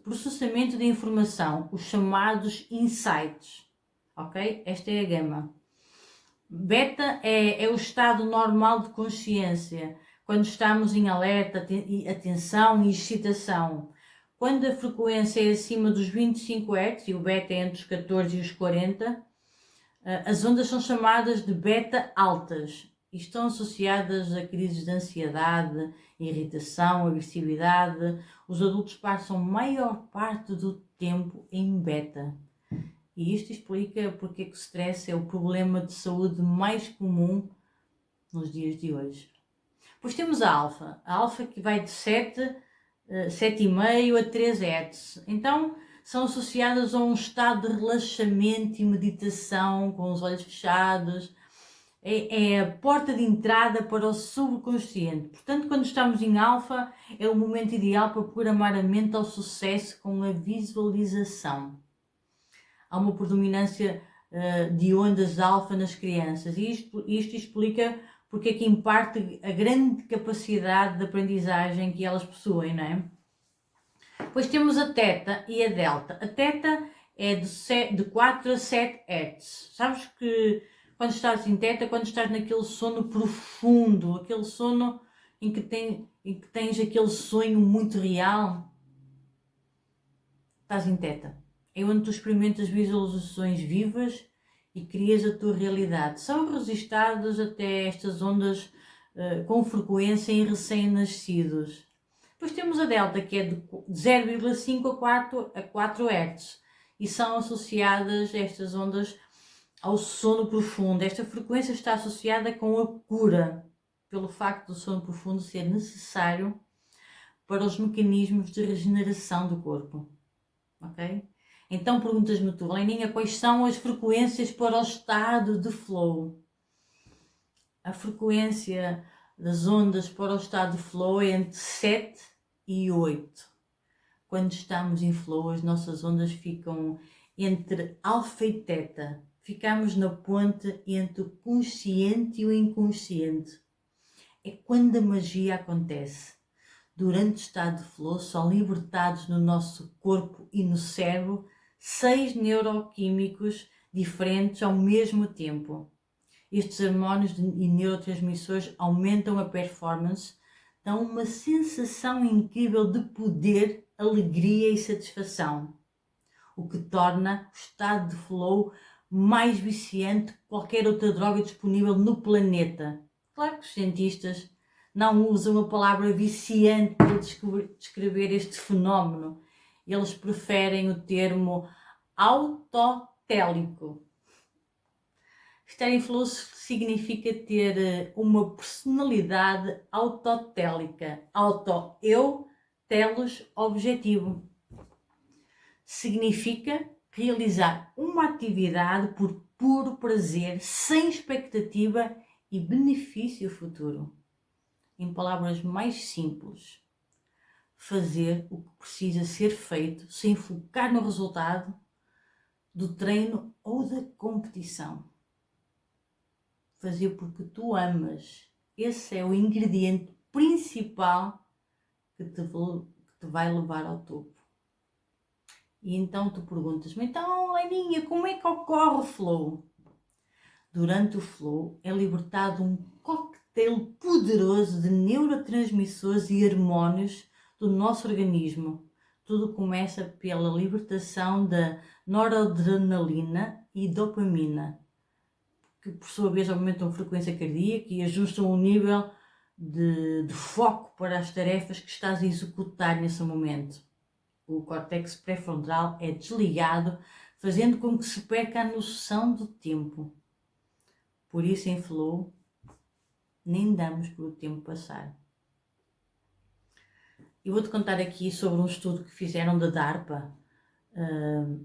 processamento de informação, os chamados insights. Ok? Esta é a gama. Beta é o estado normal de consciência, quando estamos em alerta, atenção e excitação. Quando a frequência é acima dos 25 Hz, e o beta é entre os 14 e os 40, as ondas são chamadas de beta altas e estão associadas a crises de ansiedade, irritação, agressividade. Os adultos passam a maior parte do tempo em beta. E isto explica porque que o stress é o problema de saúde mais comum nos dias de hoje. Depois temos a alfa que vai de 7,5 a 3 Hz. Então são associadas a um estado de relaxamento e meditação com os olhos fechados. É a porta de entrada para o subconsciente. Portanto, quando estamos em alfa, é o momento ideal para programar a mente ao sucesso com a visualização. Há uma predominância de ondas alfa nas crianças e isto explica porque é que em parte a grande capacidade de aprendizagem que elas possuem, não é? Depois temos a teta e a delta. A teta é de 4 a 7 Hz. Sabes que quando estás em teta, quando estás naquele sono profundo, aquele sono em que tens aquele sonho muito real, estás em teta. É onde tu experimentas visualizações vivas e crias a tua realidade. São registadas até estas ondas com frequência em recém-nascidos. Depois temos a delta, que é de 0,5 a 4 Hz. E são associadas estas ondas ao sono profundo. Esta frequência está associada com a cura, pelo facto do sono profundo ser necessário para os mecanismos de regeneração do corpo. Ok? Então perguntas-me tu, Leninha, quais são as frequências para o estado de flow? A frequência das ondas para o estado de flow é entre 7 e 8. Quando estamos em flow, as nossas ondas ficam entre alfa e teta. Ficamos na ponte entre o consciente e o inconsciente. É quando a magia acontece. Durante o estado de flow são libertados no nosso corpo e no cérebro 6 neuroquímicos diferentes ao mesmo tempo. Estes hormônios e neurotransmissores aumentam a performance, dão uma sensação incrível de poder, alegria e satisfação, o que torna o estado de flow mais viciante que qualquer outra droga disponível no planeta. Claro que os cientistas não usam a palavra viciante para descrever este fenómeno. Eles preferem o termo autotélico. Estar em flow significa ter uma personalidade autotélica. Auto, eu, telos, objetivo. Significa realizar uma atividade por puro prazer, sem expectativa e benefício futuro. Em palavras mais simples, fazer o que precisa ser feito sem focar no resultado do treino ou da competição. Fazer porque tu amas. Esse é o ingrediente principal que te vai levar ao topo. E então tu perguntas-me, então Leninha, como é que ocorre o flow? Durante o flow é libertado um coquetel poderoso de neurotransmissores e hormônios do nosso organismo. Tudo começa pela libertação da noradrenalina e dopamina, que por sua vez aumentam a frequência cardíaca e ajustam o nível de foco para as tarefas que estás a executar nesse momento. O córtex pré-frontal é desligado, fazendo com que se perca a noção do tempo. Por isso, em flow, nem damos por o tempo passar. Eu vou-te contar aqui sobre um estudo que fizeram da DARPA.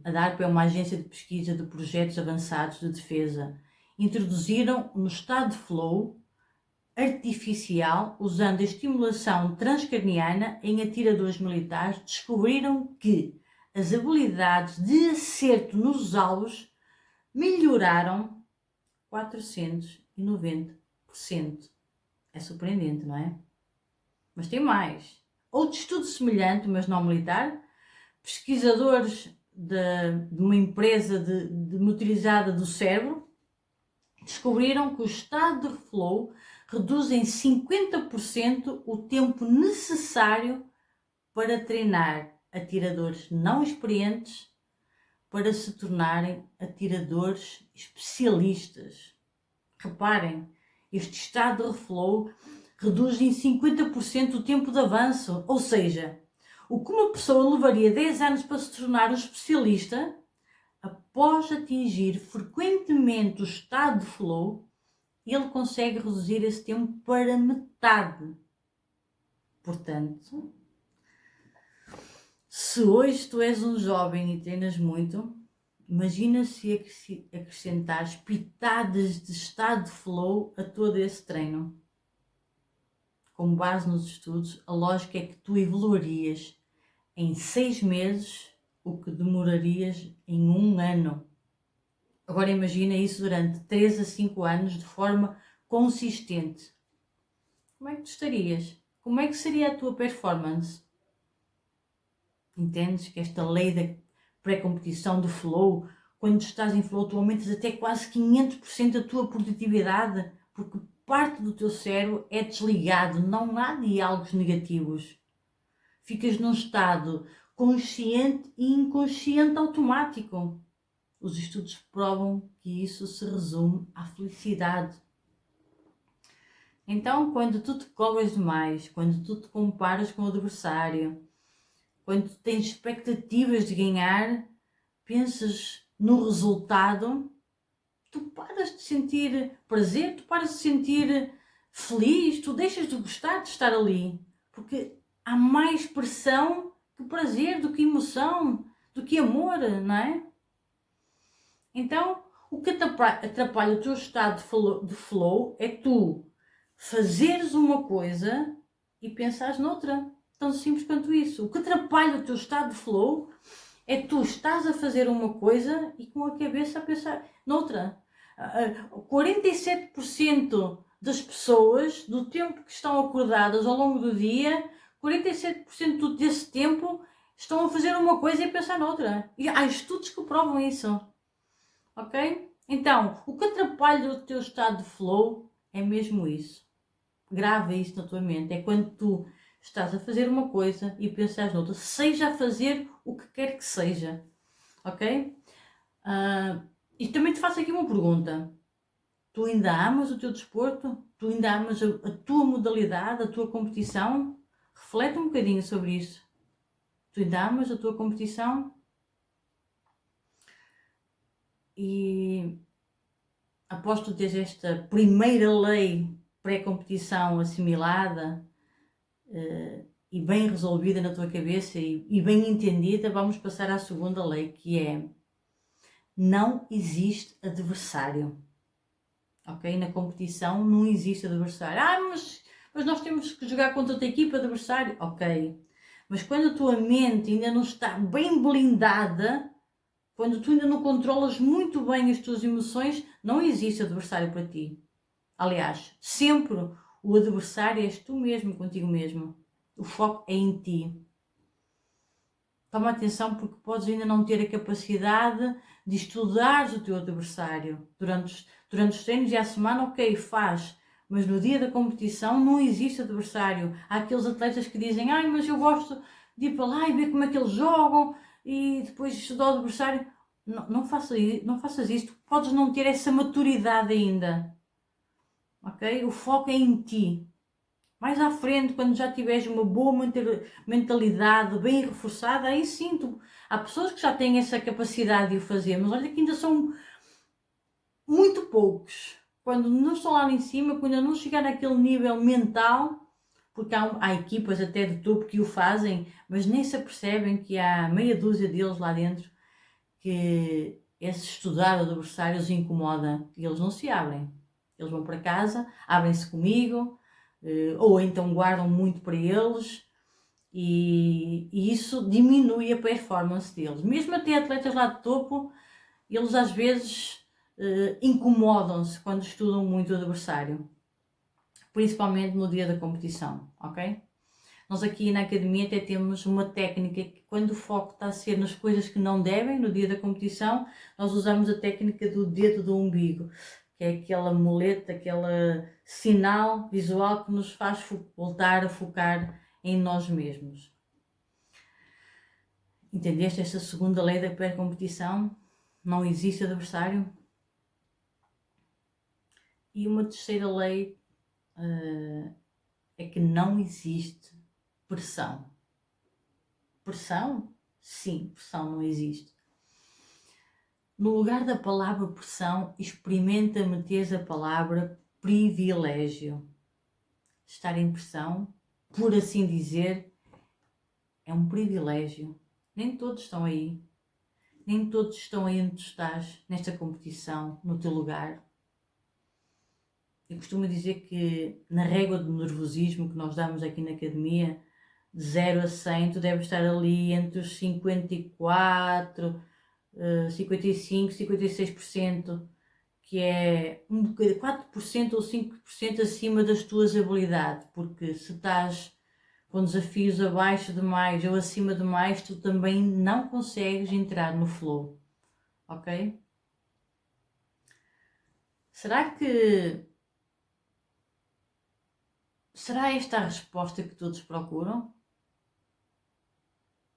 A DARPA é uma agência de pesquisa de projetos avançados de defesa. Introduziram no estado de flow artificial, usando a estimulação transcraniana em atiradores militares, descobriram que as habilidades de acerto nos alvos melhoraram 490%. É surpreendente, não é? Mas tem mais. Outro estudo semelhante, mas não militar, pesquisadores de uma empresa de motorizada do cérebro descobriram que o estado de flow reduz em 50% o tempo necessário para treinar atiradores não experientes para se tornarem atiradores especialistas. Reparem, este estado de flow reduz em 50% o tempo de avanço, ou seja, o que uma pessoa levaria 10 anos para se tornar um especialista, após atingir frequentemente o estado de flow, ele consegue reduzir esse tempo para metade. Portanto, se hoje tu és um jovem e treinas muito, imagina se acrescentares pitadas de estado de flow a todo esse treino. Com base nos estudos, a lógica é que tu evoluirias em 6 meses o que demorarias em 1 ano. Agora imagina isso durante 3 a 5 anos de forma consistente. Como é que tu estarias? Como é que seria a tua performance? Entendes que esta lei da pré-competição do flow, quando estás em flow, tu aumentas até quase 500% a tua produtividade, porque parte do teu cérebro é desligado, não há diálogos negativos. Ficas num estado consciente e inconsciente automático. Os estudos provam que isso se resume à felicidade. Então, quando tu te cobras demais, quando tu te comparas com o adversário, quando tu tens expectativas de ganhar, pensas no resultado, tu paras de sentir prazer, tu paras de sentir feliz, tu deixas de gostar de estar ali, porque há mais pressão que prazer, do que emoção, do que amor, não é? Então, o que atrapalha o teu estado de flow é tu fazeres uma coisa e pensares noutra. Tão simples quanto isso. O que atrapalha o teu estado de flow é tu estás a fazer uma coisa e com a cabeça a pensar noutra. 47% das pessoas, do tempo que estão acordadas ao longo do dia, 47% desse tempo estão a fazer uma coisa e a pensar noutra. E há estudos que provam isso. Ok? Então, o que atrapalha o teu estado de flow é mesmo isso. Grava isso na tua mente. É quando tu estás a fazer uma coisa e pensas noutra, seja a fazer o que quer que seja. Ok? E também te faço aqui uma pergunta. Tu ainda amas o teu desporto? Tu ainda amas a tua modalidade, a tua competição? Reflete um bocadinho sobre isso. Tu ainda amas a tua competição? E após tu teres esta primeira lei pré-competição assimilada e bem resolvida na tua cabeça e bem entendida, vamos passar à segunda lei, que é: não existe adversário. Ok? Na competição não existe adversário. Mas nós temos que jogar contra outra equipa de adversário. Ok. Mas quando a tua mente ainda não está bem blindada, quando tu ainda não controlas muito bem as tuas emoções, não existe adversário para ti. Aliás, sempre o adversário és tu mesmo, contigo mesmo. O foco é em ti. Toma atenção, porque podes ainda não ter a capacidade de estudar o teu adversário. Durante os treinos e à semana, ok, faz. Mas no dia da competição não existe adversário. Há aqueles atletas que dizem: mas eu gosto de ir para lá e ver como é que eles jogam e depois estudar o adversário. Não faças isto. Podes não ter essa maturidade ainda. Ok? O foco é em ti. Mais à frente, quando já tiveres uma boa mentalidade bem reforçada, aí sim, há pessoas que já têm essa capacidade de o fazer, mas olha que ainda são muito poucos. Quando não estão lá em cima, quando não chegar naquele nível mental, porque há equipas até de topo que o fazem, mas nem se apercebem que há meia dúzia deles lá dentro que esse estudar o adversário os incomoda e eles não se abrem. Eles vão para casa, abrem-se comigo, ou então guardam muito para eles e isso diminui a performance deles. Mesmo até atletas lá de topo, eles às vezes incomodam-se quando estudam muito o adversário, principalmente no dia da competição, ok? Nós aqui na academia até temos uma técnica que, quando o foco está a ser nas coisas que não devem, no dia da competição, nós usamos a técnica do dedo do umbigo, que é aquela muleta, aquele sinal visual que nos faz voltar a focar em nós mesmos. Entendeste esta segunda lei da pré-competição? Não existe adversário. E uma terceira lei é que não existe pressão. Pressão? Sim, pressão não existe. No lugar da palavra pressão, experimenta meter a palavra privilégio. Estar em pressão, por assim dizer, é um privilégio. Nem todos estão aí. Nem todos estão aí onde tu estás, nesta competição, no teu lugar. Eu costumo dizer que na régua do nervosismo que nós damos aqui na academia, de 0 a 100, tu deves estar ali entre os 54, 55, 56%, que é 4% ou 5% acima das tuas habilidades, porque se estás com desafios abaixo demais ou acima demais, tu também não consegues entrar no flow, ok? Será esta a resposta que todos procuram?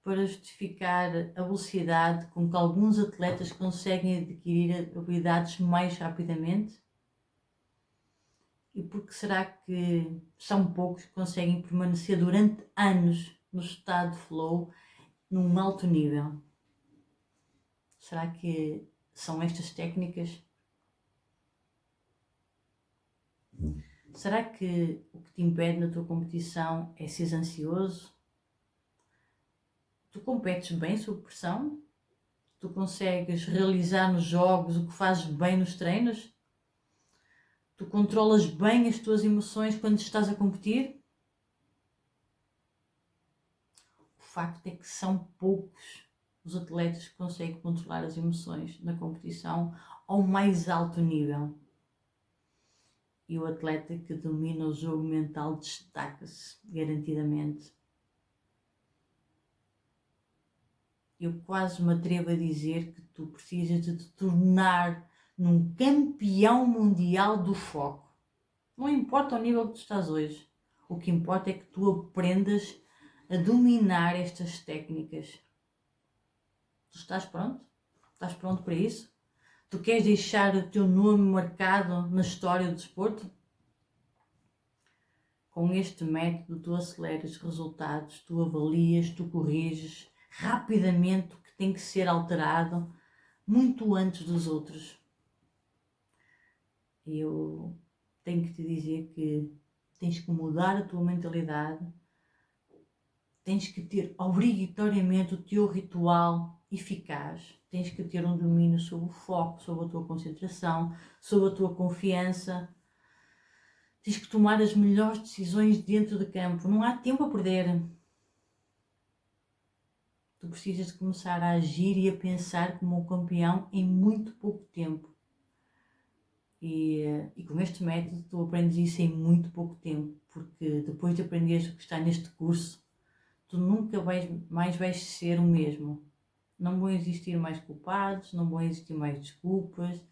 Para justificar a velocidade com que alguns atletas conseguem adquirir habilidades mais rapidamente? E porque será que são poucos que conseguem permanecer durante anos no estado de flow, num alto nível? Será que são estas técnicas? Será que o que te impede na tua competição é seres ansioso? Tu competes bem sob pressão? Tu consegues realizar nos jogos o que fazes bem nos treinos? Tu controlas bem as tuas emoções quando estás a competir? facto é que são poucos os atletas que conseguem controlar as emoções na competição ao mais alto nível. E o atleta que domina o jogo mental destaca-se, garantidamente. Eu quase me atrevo a dizer que tu precisas de te tornar num campeão mundial do foco. Não importa o nível que tu estás hoje. O que importa é que tu aprendas a dominar estas técnicas. Tu estás pronto? Estás pronto para isso? Tu queres deixar o teu nome marcado na história do desporto? Com este método tu aceleras resultados, tu avalias, tu corriges rapidamente o que tem que ser alterado muito antes dos outros. Eu tenho que te dizer que tens que mudar a tua mentalidade, tens que ter obrigatoriamente o teu ritual eficaz, tens que ter um domínio sobre o foco, sobre a tua concentração, sobre a tua confiança. Tens que tomar as melhores decisões dentro de campo, não há tempo a perder. Tu precisas de começar a agir e a pensar como um campeão em muito pouco tempo. E com este método tu aprendes isso em muito pouco tempo, porque depois de aprenderes o que está neste curso, tu nunca mais vais ser o mesmo. Não vão existir mais culpados, não vão existir mais desculpas,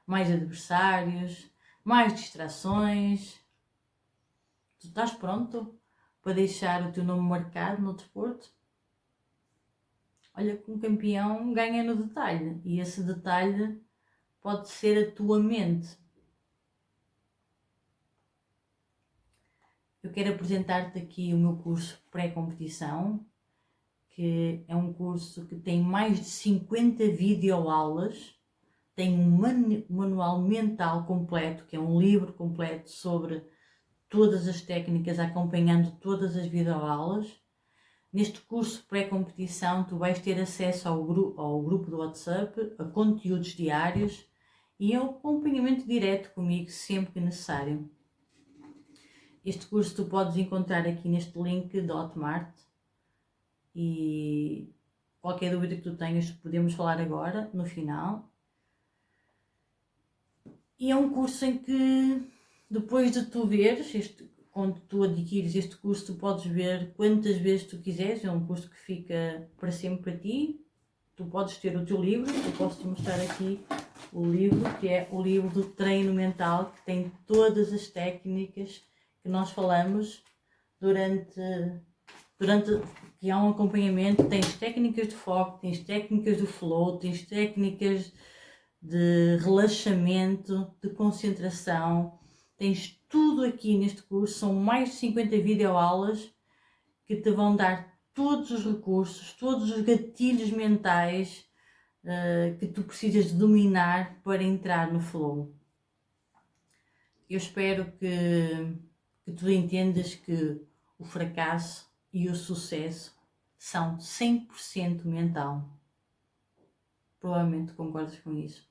mais adversários, mais distrações. Tu estás pronto para deixar o teu nome marcado no desporto? Olha que um campeão ganha no detalhe, e esse detalhe pode ser a tua mente. Eu quero apresentar-te aqui o meu curso pré-competição, que é um curso que tem mais de 50 videoaulas, tem um manual mental completo, que é um livro completo sobre todas as técnicas, acompanhando todas as videoaulas. Neste curso pré-competição tu vais ter acesso ao grupo do WhatsApp, a conteúdos diários e ao acompanhamento direto comigo sempre que necessário. Este curso tu podes encontrar aqui neste link do Hotmart e qualquer dúvida que tu tenhas podemos falar agora, no final. E é um curso em que depois de tu veres quando tu adquires este curso, tu podes ver quantas vezes tu quiseres, é um curso que fica para sempre para ti. Tu podes ter o teu livro, eu posso te mostrar aqui o livro, que é o livro do treino mental, que tem todas as técnicas que nós falamos durante que há um acompanhamento. Tens técnicas de foco, tens técnicas do flow, tens técnicas de relaxamento, de concentração. Tens tudo aqui neste curso, são mais de 50 videoaulas que te vão dar todos os recursos, todos os gatilhos mentais que tu precisas de dominar para entrar no flow. Eu espero que tu entendas que o fracasso e o sucesso são 100% mental. Provavelmente concordas com isso.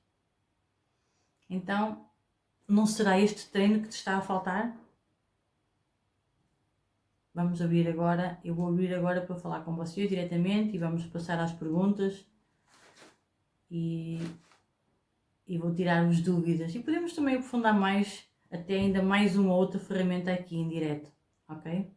Então, não será este treino que te está a faltar? Vamos abrir agora, eu vou abrir agora para falar com vocês diretamente e vamos passar às perguntas e vou tirar-vos dúvidas. E podemos também aprofundar mais, até ainda mais uma outra ferramenta aqui em direto, ok?